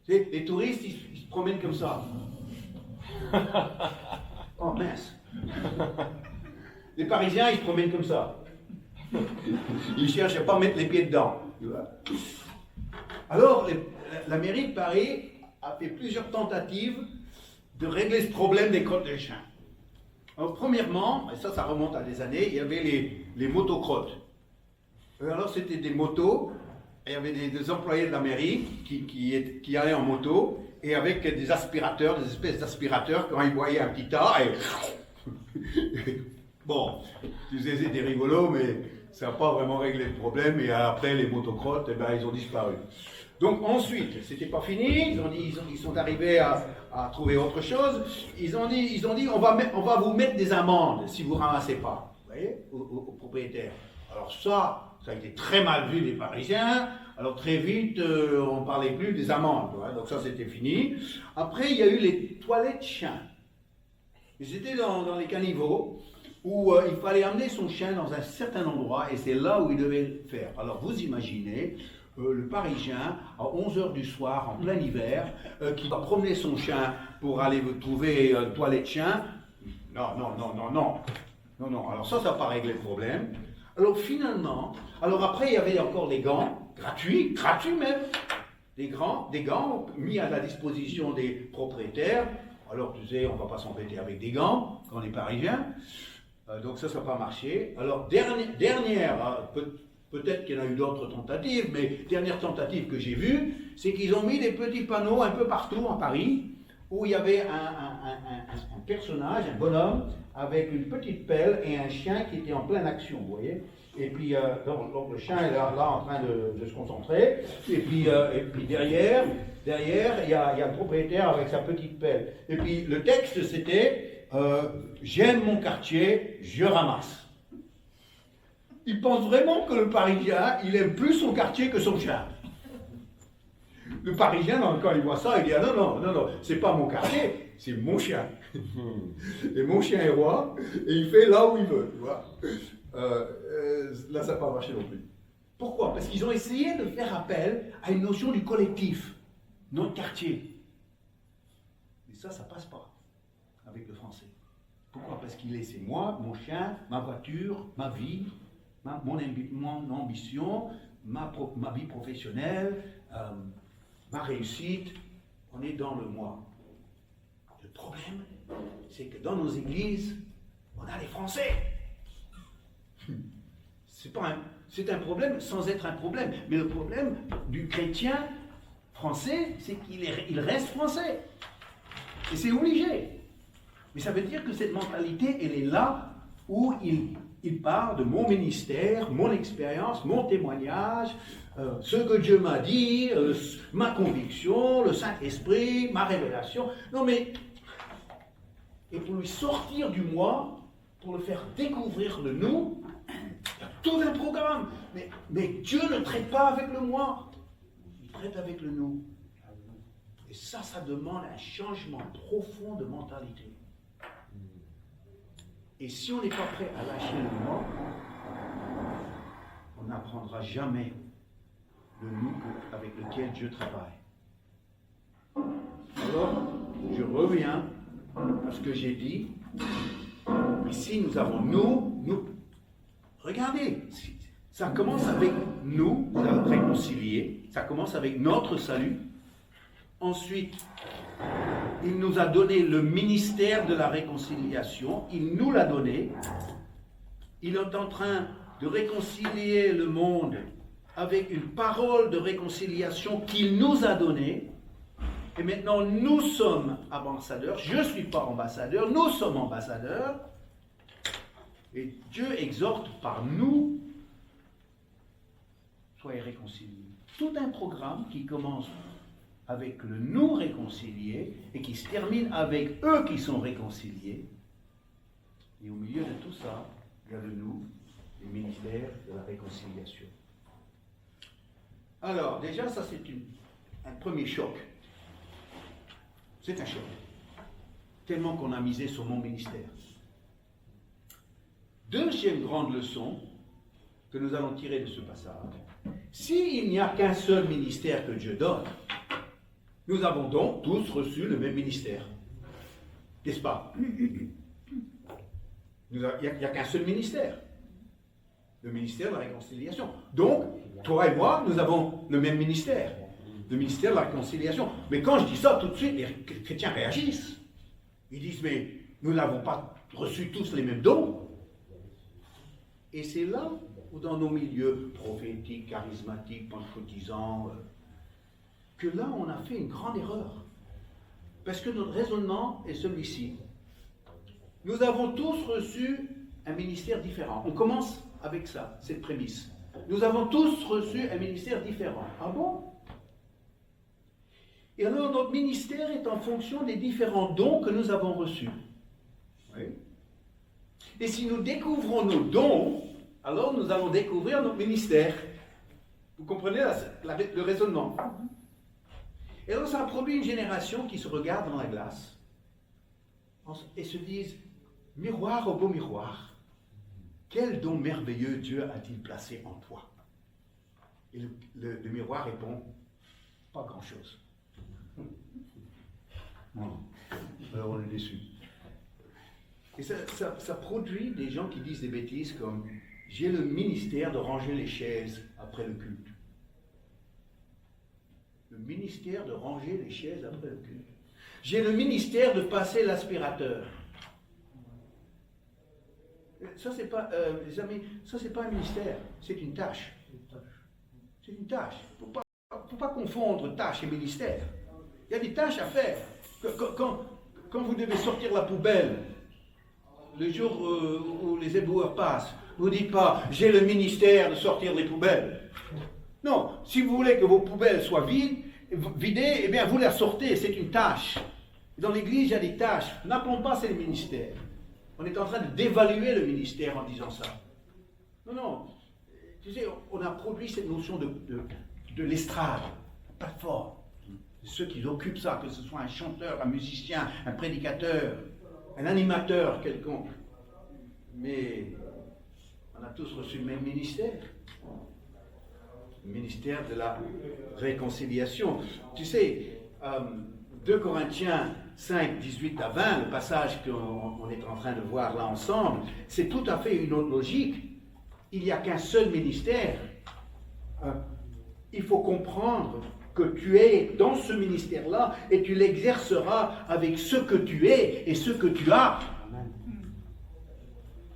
[SPEAKER 1] Les touristes, ils se promènent comme ça. Oh mince. Les Parisiens, ils se promènent comme ça. Ils cherchent à ne pas mettre les pieds dedans. Tu vois. Alors, la mairie de Paris a fait plusieurs tentatives de régler ce problème des crottes de chien. Alors, premièrement, et ça remonte à des années, il y avait les motocrottes. Alors, c'était des motos, et il y avait des employés de la mairie qui allaient en moto, et avec des aspirateurs, des espèces d'aspirateurs, quand ils voyaient un petit tas, et bon, tu disais c'était rigolo, mais ça n'a pas vraiment réglé le problème, et après les motocrottes, eh ben, ils ont disparu. Donc ensuite, c'était pas fini, ils sont arrivés à trouver autre chose, ils ont dit on va vous mettre des amendes si vous ramassez pas, vous voyez, aux propriétaires. Alors ça a été très mal vu des Parisiens, alors très vite on ne parlait plus des amendes, ouais, donc ça c'était fini. Après il y a eu les toilettes chiens. J'étais dans les caniveaux, où il fallait amener son chien dans un certain endroit, et c'est là où il devait le faire. Alors vous imaginez le Parisien, à 11h du soir, en plein hiver, qui va promener son chien pour aller trouver une toilette chien. Non, alors ça n'a pas réglé le problème. Alors finalement, après il y avait encore les gants, gratuits même, des gants mis à la disposition des propriétaires. Alors tu sais, on ne va pas s'embêter avec des gants quand on est parisien. Donc ça n'a pas marché. Alors dernière, peut-être qu'il y en a eu d'autres tentatives, mais dernière tentative que j'ai vue, c'est qu'ils ont mis des petits panneaux un peu partout en Paris, où il y avait un personnage, un bonhomme, avec une petite pelle et un chien qui était en pleine action, vous voyez. Et puis donc le chien est là en train de se concentrer, et puis derrière, il y a le propriétaire avec sa petite pelle. Et puis le texte c'était j'aime mon quartier, je ramasse. Il pense vraiment que le Parisien, il aime plus son quartier que son chien. Le Parisien, quand il voit ça, il dit ah non, c'est pas mon quartier, c'est mon chien. Et mon chien est roi, et il fait là où il veut, tu vois. Là, ça n'a pas marché non plus. Pourquoi? Parce qu'ils ont essayé de faire appel à une notion du collectif, notre quartier. Mais ça passe pas avec le français. Pourquoi? Parce c'est moi, mon chien, ma voiture, ma vie, mon ambition, ma vie professionnelle, ma réussite. On est dans le moi. Le problème, c'est que dans nos églises, on a les Français. C'est un problème sans être un problème. Mais le problème du chrétien français, c'est qu'il reste français. Et c'est obligé. Mais ça veut dire que cette mentalité, elle est là où il parle de mon ministère, mon expérience, mon témoignage, ce que Dieu m'a dit, ma conviction, le Saint-Esprit, ma révélation. Non mais, et pour lui sortir du moi, pour le faire découvrir le nous, il y a tout un programme. Mais Dieu ne traite pas avec le moi, il traite avec le nous. Et ça demande un changement profond de mentalité. Et si on n'est pas prêt à lâcher le moi, on n'apprendra jamais le nous avec lequel Dieu travaille. Alors, je reviens à ce que j'ai dit. Ici, nous avons nous. Regardez, ça commence avec nous réconciliés. Ça commence avec notre salut. Ensuite, il nous a donné le ministère de la réconciliation. Il nous l'a donné. Il est en train de réconcilier le monde avec une parole de réconciliation qu'il nous a donnée. Et maintenant, nous sommes ambassadeurs. Je ne suis pas ambassadeur, nous sommes ambassadeurs. Et Dieu exhorte par nous, soyez réconciliés. Tout un programme qui commence avec le nous réconcilié et qui se termine avec eux qui sont réconciliés. Et au milieu de tout ça, il y a le nous, le ministère de la réconciliation. Alors, déjà, ça c'est un premier choc. C'est un choc. Tellement qu'on a misé sur mon ministère. Deuxième grande leçon que nous allons tirer de ce passage. S'il n'y a qu'un seul ministère que Dieu donne, nous avons donc tous reçu le même ministère. N'est-ce pas? Il n'y a qu'un seul ministère. Le ministère de la réconciliation. Donc, toi et moi, nous avons le même ministère. Le ministère de la réconciliation. Mais quand je dis ça, tout de suite, les chrétiens réagissent. Ils disent, mais nous n'avons pas reçu tous les mêmes dons. Et c'est là où dans nos milieux prophétiques, charismatiques, pentecôtisants, que là on a fait une grande erreur. Parce que notre raisonnement est celui-ci. Nous avons tous reçu un ministère différent. On commence avec ça, cette prémisse. Nous avons tous reçu un ministère différent. Ah bon? Et alors notre ministère est en fonction des différents dons que nous avons reçus. Oui. Et si nous découvrons nos dons, alors nous allons découvrir notre ministère. Vous comprenez le raisonnement? Et alors ça a produit une génération qui se regarde dans la glace et se disent, miroir au beau miroir, quel don merveilleux Dieu a-t-il placé en toi? Et le miroir répond, pas grand-chose. Non. Alors on est déçu. Et ça produit des gens qui disent des bêtises comme j'ai le ministère de ranger les chaises après le culte. Le ministère de ranger les chaises après le culte. J'ai le ministère de passer l'aspirateur. Ça, c'est pas, les amis, ça, c'est pas un ministère, c'est une tâche. C'est une tâche. Il ne faut pas confondre tâche et ministère. Il y a des tâches à faire. Quand vous devez sortir la poubelle, le jour où les éboueurs passent, vous ne dites pas « j'ai le ministère de sortir les poubelles ». Non, si vous voulez que vos poubelles soient vidées, eh bien vous les sortez, c'est une tâche. Dans l'église, il y a des tâches. N'appelons pas ces ministères. On est en train de dévaluer le ministère en disant ça. Non. Tu sais, on a produit cette notion de l'estrade, pas fort. Ceux qui occupent ça, que ce soit un chanteur, un musicien, un prédicateur, un animateur quelconque. Mais on a tous reçu le même ministère. Le ministère de la réconciliation. Tu sais, 2 Corinthiens 5, 18 à 20, le passage qu'on est en train de voir là ensemble, c'est tout à fait une autre logique. Il n'y a qu'un seul ministère. Il faut comprendre que tu es dans ce ministère-là et tu l'exerceras avec ce que tu es et ce que tu as.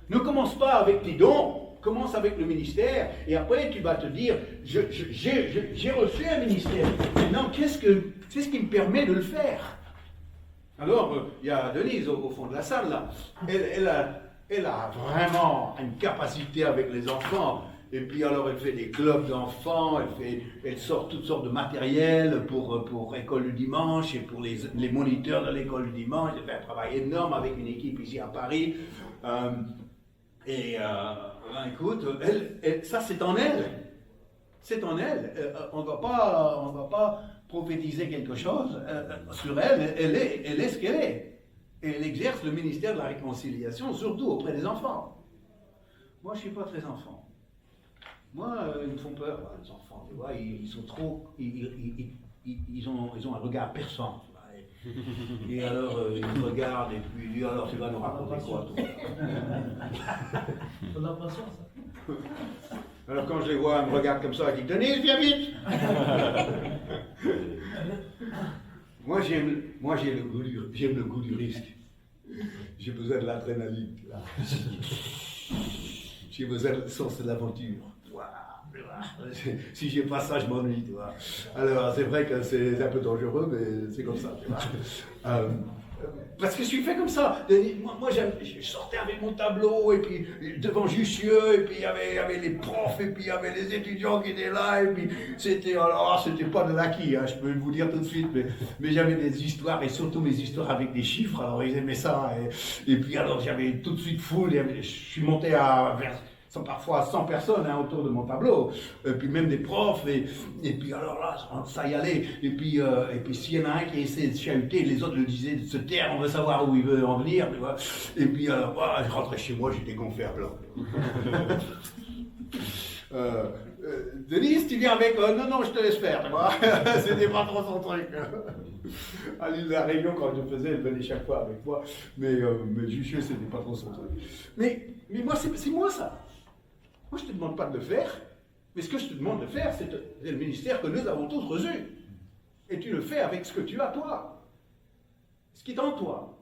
[SPEAKER 1] Ne commence pas avec tes dons, commence avec le ministère et après tu vas te dire j'ai reçu un ministère. Maintenant, c'est ce qui me permet de le faire. Alors, il y a Denise au fond de la salle là. Elle a vraiment une capacité avec les enfants. Et puis alors elle fait des clubs d'enfants, elle sort toutes sortes de matériel pour école du dimanche et pour les moniteurs de l'école du dimanche. Elle fait un travail énorme avec une équipe ici à Paris. Écoute, ça c'est en elle. C'est en elle. On ne va pas prophétiser quelque chose sur elle. Elle est ce qu'elle est. Et elle exerce le ministère de la réconciliation, surtout auprès des enfants. Moi, je ne suis pas très enfant. Moi, ils me font peur, les enfants, tu vois, ils sont trop, ils ont un regard perçant, tu vois, et alors ils me regardent, et puis alors tu vas nous raconter quoi, toi?
[SPEAKER 7] Faut de la patience. Hein.
[SPEAKER 1] Alors quand je les vois, ils me regardent comme ça, ils disent, Denise, viens vite. Moi, j'aime le goût du risque. J'ai besoin de l'adrénaline, là. J'ai besoin de sens de l'aventure. Si j'ai pas ça, je m'ennuie, tu vois. Alors, c'est vrai que c'est un peu dangereux, mais c'est comme ça, tu vois. Parce que je suis fait comme ça. Moi je sortais avec mon tableau, et puis devant Jussieu, et puis il y avait les profs, et puis il y avait les étudiants qui étaient là, et puis c'était pas de l'acquis, hein, je peux vous dire tout de suite, mais j'avais des histoires, et surtout mes histoires avec des chiffres, alors ils aimaient ça, et puis alors j'avais tout de suite foule, je suis monté parfois 100 personnes autour de mon tableau, et puis même des profs, et puis alors là, ça y allait, et puis s'il y en a un qui essaie de chahuter, les autres le disaient de se taire, on veut savoir où il veut en venir, tu vois, et puis alors, je rentrais chez moi, j'étais gonflé à blanc. Denise, tu viens avec? Non, je te laisse faire, tu vois, c'était pas trop son truc. À l'île de la Réunion, quand je faisais, elle venait chaque fois avec moi, mais Jussieu, c'était pas trop son truc. Mais moi, c'est moi ça. Moi, je ne te demande pas de le faire, mais ce que je te demande de faire, c'est le ministère que nous avons tous reçu. Et tu le fais avec ce que tu as, toi. Ce qui est en toi.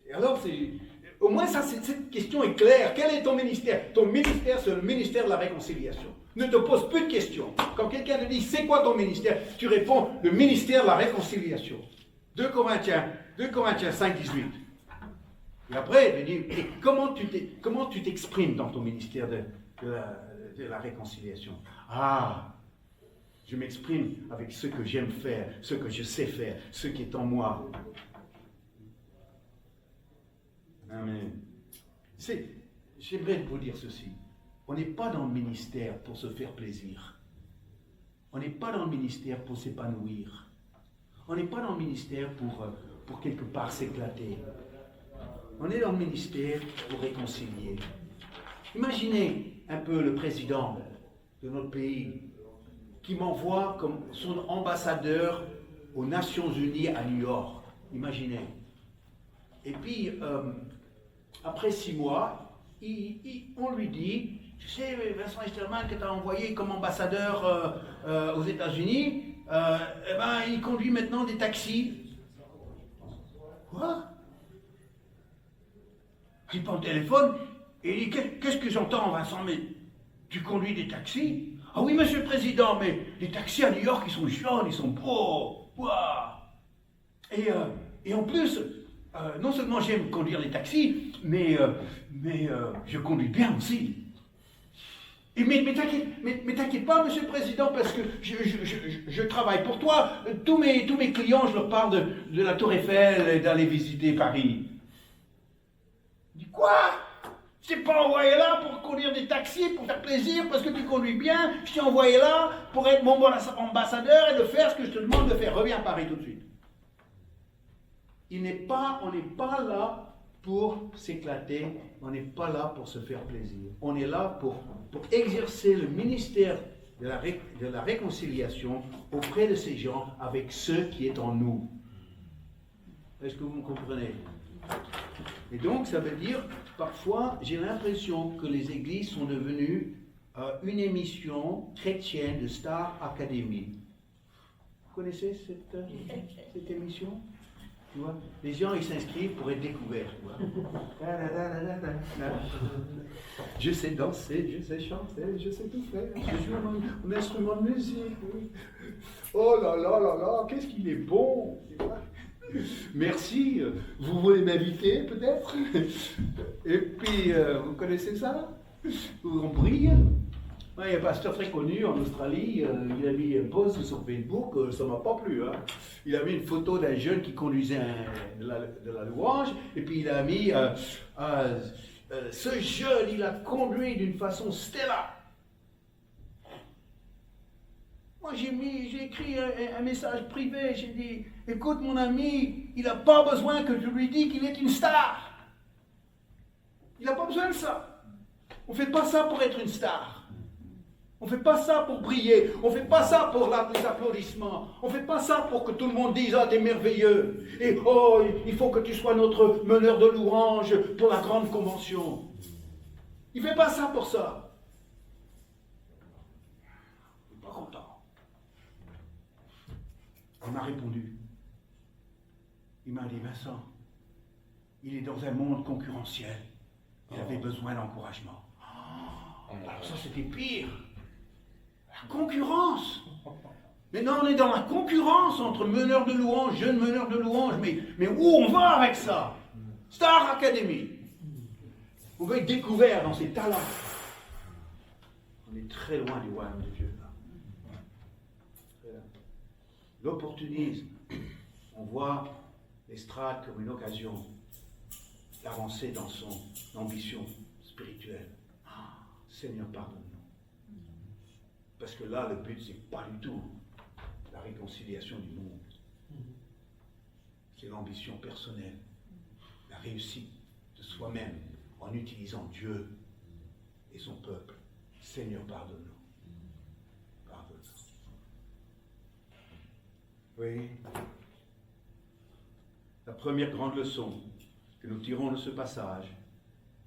[SPEAKER 1] Et alors, au moins, cette question est claire. Quel est ton ministère? Ton ministère, c'est le ministère de la réconciliation. Ne te pose plus de questions. Quand quelqu'un te dit, c'est quoi ton ministère? Tu réponds, le ministère de la réconciliation. 2 Corinthiens 5, 18. Et après, il dit, comment tu t'exprimes dans ton ministère de la réconciliation? Ah, je m'exprime avec ce que j'aime faire, ce que je sais faire, ce qui est en moi. Amen. J'aimerais vous dire ceci. On n'est pas dans le ministère pour se faire plaisir. On n'est pas dans le ministère pour s'épanouir. On n'est pas dans le ministère pour quelque part s'éclater. On est dans le ministère pour réconcilier. Imaginez un peu le président de notre pays qui m'envoie comme son ambassadeur aux Nations Unies à New York. Imaginez. Et puis, après 6 mois, on lui dit, tu sais, Vincent Esterman, que tu as envoyé comme ambassadeur aux États-Unis, il conduit maintenant des taxis. Quoi? Il prend le téléphone et il dit, qu'est-ce que j'entends, Vincent? Mais tu conduis des taxis? Ah oui, monsieur le président, mais les taxis à New York, ils sont jaunes, ils sont beaux. Wow. Et en plus, non seulement j'aime conduire les taxis, mais je conduis bien aussi. Et mais t'inquiète pas, monsieur le président, parce que je travaille pour toi. Tous mes clients, je leur parle de la Tour Eiffel et d'aller visiter Paris. Je dis quoi? Je t'ai pas envoyé là pour conduire des taxis, pour faire plaisir, parce que tu conduis bien. Je t'ai envoyé là pour être mon bon ambassadeur et de faire ce que je te demande de faire. Reviens à Paris tout de suite. On n'est pas là pour s'éclater, on n'est pas là pour se faire plaisir. On est là pour exercer le ministère de la réconciliation auprès de ces gens avec ce qui est en nous. Est-ce que vous me comprenez? Et donc, ça veut dire, parfois, j'ai l'impression que les églises sont devenues une émission chrétienne de Star Academy. Vous connaissez cette émission? Tu vois, les gens, ils s'inscrivent pour être découverts. Tu vois. Je sais danser, je sais chanter, je sais tout faire. Je joue mon instrument de musique. Oui. Oh là là là là, qu'est-ce qu'il est bon. Tu vois. Merci, vous voulez m'inviter peut-être? Et puis, vous connaissez ça? On brille. Ouais, il y a un pasteur très connu en Australie, il a mis un post sur Facebook, ça m'a pas plu. Hein. Il a mis une photo d'un jeune qui conduisait de la louange, et puis il a mis ce jeune, il a conduit d'une façon stellaire. Moi, j'ai écrit un message privé, j'ai dit, écoute mon ami, il n'a pas besoin que tu lui dises qu'il est une star. Il n'a pas besoin de ça. On ne fait pas ça pour être une star. On ne fait pas ça pour briller. On ne fait pas ça pour les applaudissements. On ne fait pas ça pour que tout le monde dise, ah, t'es merveilleux. Et oh, il faut que tu sois notre meneur de louange pour la grande convention. Il ne fait pas ça pour ça. Il n'est pas content. Il m'a répondu. Il m'a dit, Vincent, il est dans un monde concurrentiel. Il avait besoin d'encouragement. Alors ça, c'était pire. La concurrence. Maintenant, on est dans la concurrence entre meneurs de louange, jeunes meneurs de louange. Mais où on va avec ça? Star Academy. On veut être découvert dans ses talents. On est très loin du royaume de Dieu. L'opportunisme. On voit l'estrade comme une occasion d'avancer dans son ambition spirituelle. Seigneur, pardonne-nous. Parce que là, le but, c'est pas du tout la réconciliation du monde. C'est l'ambition personnelle, la réussite de soi-même en utilisant Dieu et son peuple. Seigneur, pardonne-nous. Pardonne-nous. Oui. La première grande leçon que nous tirons de ce passage,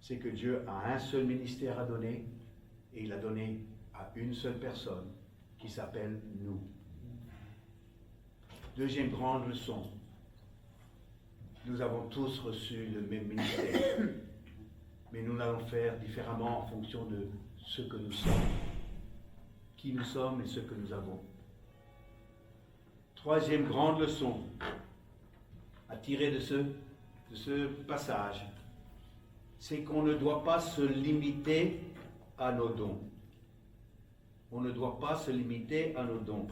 [SPEAKER 1] c'est que Dieu a un seul ministère à donner, et il a donné à une seule personne qui s'appelle nous. Deuxième grande leçon, nous avons tous reçu le même ministère, mais nous l'allons faire différemment en fonction de ce que nous sommes, qui nous sommes et ce que nous avons. Troisième grande leçon à tirer de ce passage, c'est qu'on ne doit pas se limiter à nos dons. On ne doit pas se limiter à nos dons.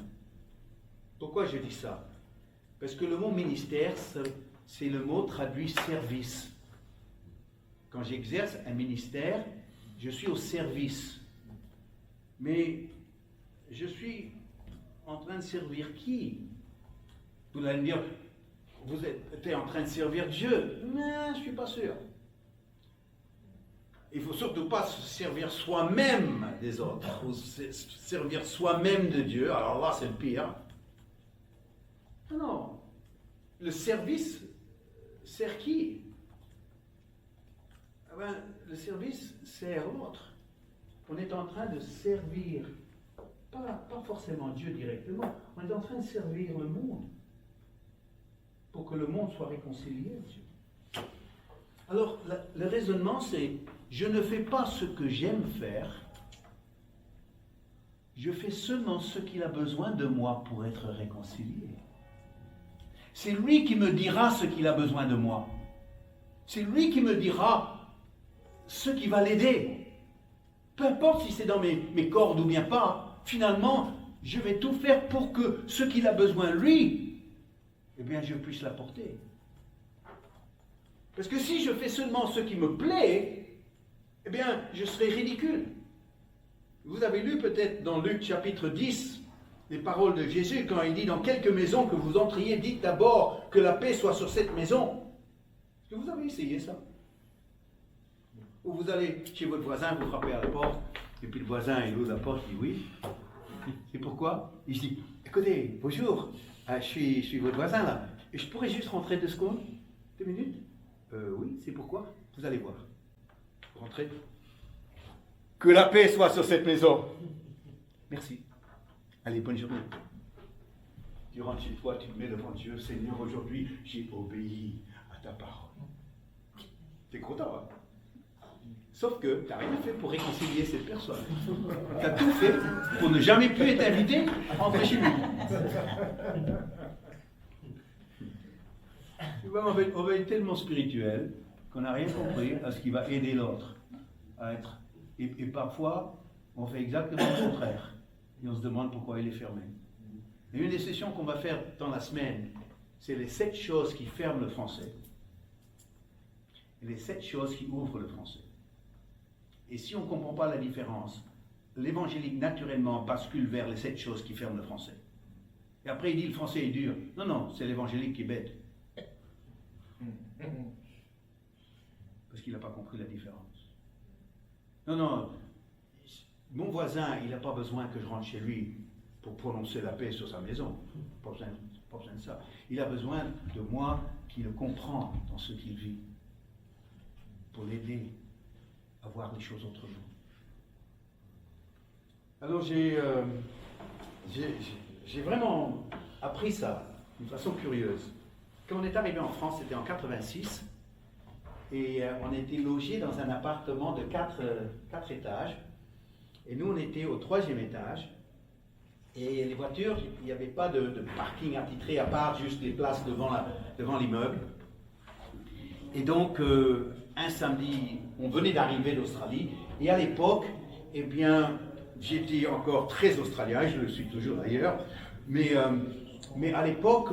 [SPEAKER 1] Pourquoi je dis ça? Parce que le mot ministère, c'est le mot traduit service. Quand j'exerce un ministère, je suis au service. Mais je suis en train de servir qui? Vous allez me dire, vous êtes en train de servir Dieu. Mais je ne suis pas sûr. Il ne faut surtout pas se servir soi-même des autres. Il faut se servir soi-même de Dieu. Alors là, c'est le pire. Non. Le service sert qui? Eh ben, le service sert l'autre. On est en train de servir, pas forcément Dieu directement, on est en train de servir le monde pour que le monde soit réconcilié à Dieu. Alors, le raisonnement, c'est, je ne fais pas ce que j'aime faire, je fais seulement ce qu'il a besoin de moi pour être réconcilié. C'est lui qui me dira ce qu'il a besoin de moi. C'est lui qui me dira ce qui va l'aider. Peu importe si c'est dans mes cordes ou bien pas, finalement, je vais tout faire pour que ce qu'il a besoin, lui, eh bien, je puisse l'apporter. Parce que si je fais seulement ce qui me plaît, eh bien, je serai ridicule. Vous avez lu peut-être dans Luc chapitre 10, les paroles de Jésus, quand il dit, dans quelque maison que vous entriez, dites d'abord que la paix soit sur cette maison. Est-ce que vous avez essayé ça? Ou vous allez chez votre voisin, vous frappez à la porte, et puis le voisin, il ouvre la porte, il dit oui. C'est pourquoi? Il dit, écoutez, bonjour, je suis votre voisin là, et je pourrais juste rentrer 2 secondes, 2 minutes? Oui, c'est pourquoi? Vous allez voir. Rentrez. Que la paix soit sur cette maison. Merci. Allez, bonne journée. Tu rentres chez toi, tu te mets devant Dieu. Seigneur, aujourd'hui, j'ai obéi à ta parole. T'es content, hein? Sauf que tu n'as rien fait pour réconcilier cette personne. Tu as tout fait pour ne jamais plus être invité à rentrer chez lui. Tu vois, on va être tellement spirituel qu'on n'a rien compris à ce qui va aider l'autre à être. Et parfois, on fait exactement le contraire. Et on se demande pourquoi il est fermé. Et une des sessions qu'on va faire dans la semaine, c'est les 7 choses qui ferment le français. Et les 7 choses qui ouvrent le français. Et si on ne comprend pas la différence, l'évangélique naturellement bascule vers les 7 choses qui ferment le français. Et après il dit le français est dur. Non, non, c'est l'évangélique qui est bête. Parce qu'il n'a pas compris la différence. Non, non, mon voisin, il n'a pas besoin que je rentre chez lui pour prononcer la paix sur sa maison. Pas besoin de ça. Il a besoin de moi qui le comprend dans ce qu'il vit. Pour l'aider à voir les choses autrement. Alors j'ai vraiment appris ça d'une façon curieuse. Quand on est arrivé en France, c'était en 86, et on était logé dans un appartement de 4 étages, et nous on était au 3e étage, et les voitures, il n'y avait pas de parking attitré à part juste des places devant l'immeuble. Et donc, un samedi, on venait d'arriver d'Australie, et à l'époque, eh bien, j'étais encore très australien, je le suis toujours d'ailleurs, mais à l'époque,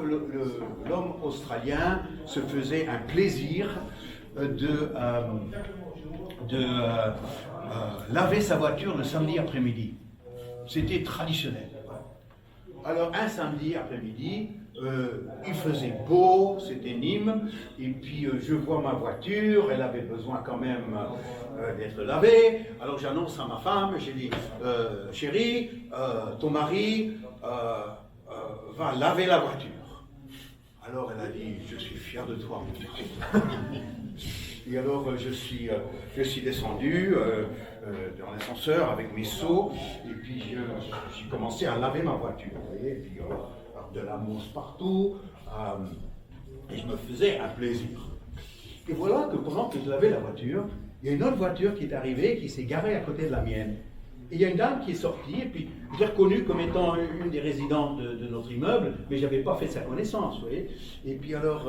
[SPEAKER 1] l'homme australien se faisait un plaisir de laver sa voiture le samedi après-midi. C'était traditionnel. Alors, un samedi après-midi, il faisait beau, c'était Nîmes, et puis je vois ma voiture, elle avait besoin quand même d'être lavée. Alors j'annonce à ma femme, j'ai dit, chérie, ton mari va laver la voiture. Alors elle a dit, je suis fier de toi, mon mari. Et alors je suis descendu dans l'ascenseur avec mes seaux, et puis j'ai commencé à laver ma voiture, vous voyez, et puis de la mousse partout, et je me faisais un plaisir. Et voilà que pendant que je lavais la voiture, il y a une autre voiture qui est arrivée, qui s'est garée à côté de la mienne. Et il y a une dame qui est sortie, et puis je l'ai reconnue comme étant une des résidentes de notre immeuble, mais je n'avais pas fait sa connaissance, vous voyez. Et puis alors,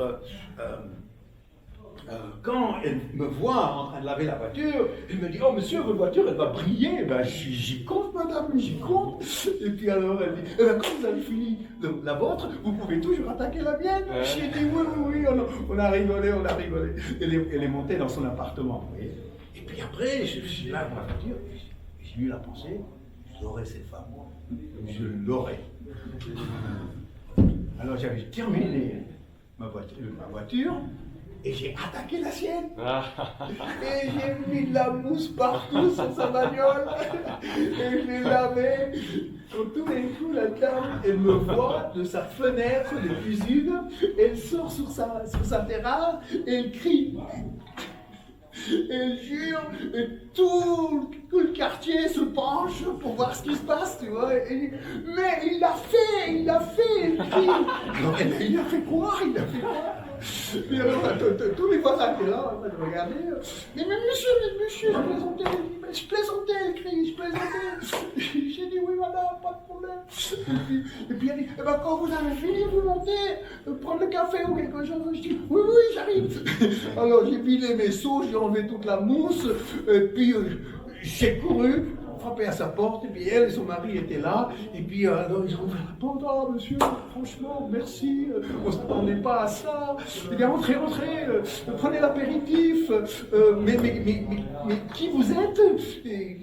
[SPEAKER 1] quand elle me voit en train de laver la voiture, elle me dit « Oh monsieur, votre voiture, elle va briller !» Ben j'y compte madame, j'y compte. Et puis alors elle dit « Eh ben, quand vous avez fini la vôtre, vous pouvez toujours attaquer la mienne. » J'ai dit « Oui, on a rigolé, on a rigolé. » Elle est montée dans son appartement, vous voyez. Et puis après, je lave ma voiture, j'ai eu la pensée, j'aurais cette femme. Je l'aurais. Alors j'avais terminé ma voiture, et j'ai attaqué la sienne. Et j'ai mis de la mousse partout sur sa bagnole. Et je l'ai lavé. Sur tous les coups, la dame, elle me voit de sa fenêtre de cuisine. Elle sort sur sa terrasse et elle crie. Elle jure, et tout le quartier se penche pour voir ce qui se passe, tu vois. Et, mais il l'a fait, elle crie. Alors, il a fait quoi? Et alors, tous les voisins étaient là, en train de regarder. Mais monsieur, je plaisantais, elle crie, je plaisantais. J'ai dit oui, madame, pas de problème. Et puis elle dit, eh ben, quand vous avez fini, vous montez, prendre le café ou quelque chose. Je dis, oui, j'arrive. Alors j'ai vidé mes seaux, j'ai enlevé toute la mousse, et puis j'ai couru, frappé à sa porte, et puis elle et son mari étaient là, et puis alors ils ont ouvert la porte. Oh monsieur, franchement, merci, on ne s'attendait pas à ça. Eh bien, rentrez, prenez l'apéritif, mais qui vous êtes? Et,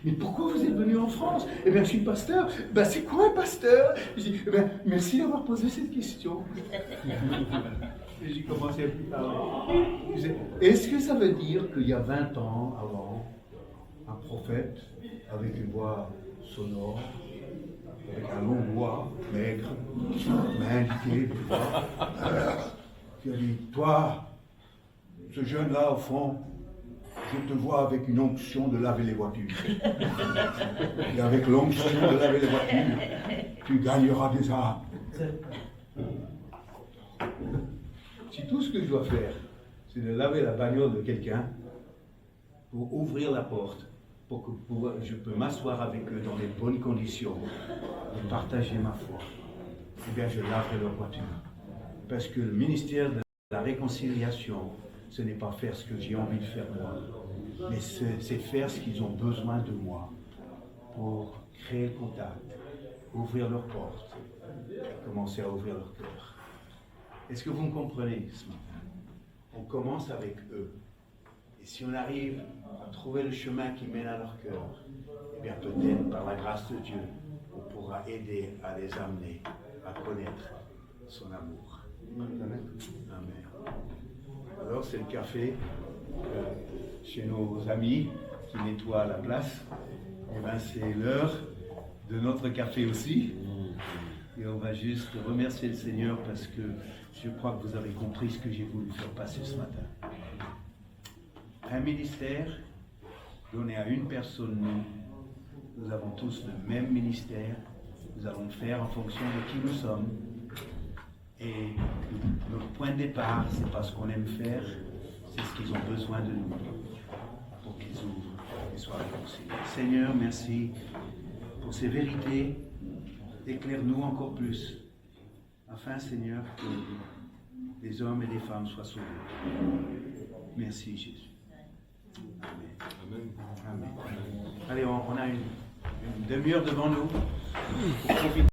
[SPEAKER 1] mais pourquoi vous êtes venu en France? Eh bien, je suis pasteur. Ben, c'est quoi un pasteur? Je dis, eh bien, merci d'avoir posé cette question. Et j'ai commencé à lui parler. Est-ce que ça veut dire qu'il y a 20 ans avant, un prophète avec une voix sonore, avec un long voix, maigre, m'a indiqué, qui a dit, toi, ce jeune-là au fond, je te vois avec une onction de laver les voitures. Et avec l'onction de laver les voitures, tu gagneras des âmes. Si tout ce que je dois faire, c'est de laver la bagnole de quelqu'un pour ouvrir la porte, pour que je peux m'asseoir avec eux dans les bonnes conditions et partager ma foi, eh bien je laverai leur voiture. Parce que le ministère de la réconciliation, ce n'est pas faire ce que j'ai envie de faire moi, mais c'est faire ce qu'ils ont besoin de moi pour créer le contact, ouvrir leurs portes, commencer à ouvrir leur cœur. Est-ce que vous me comprenez ce matin? On commence avec eux. Et si on arrive à trouver le chemin qui mène à leur cœur, eh bien peut-être par la grâce de Dieu, on pourra aider à les amener à connaître son amour.
[SPEAKER 4] Amen.
[SPEAKER 1] Amen. Alors c'est le café chez nos amis qui nettoient la place. Eh bien c'est l'heure de notre café aussi. Et on va juste remercier le Seigneur parce que je crois que vous avez compris ce que j'ai voulu faire passer ce matin. Un ministère donné à une personne, nous avons tous le même ministère. Nous allons le faire en fonction de qui nous sommes. Et notre point de départ, c'est pas ce qu'on aime faire, c'est ce qu'ils ont besoin de nous pour qu'ils ouvrent et soient réconciliés. Seigneur, merci pour ces vérités. Éclaire-nous encore plus, afin, Seigneur, que les hommes et les femmes soient sauvés. Merci, Jésus. Amen.
[SPEAKER 2] Amen.
[SPEAKER 1] Amen. Allez, on a une demi-heure devant nous pour profiter.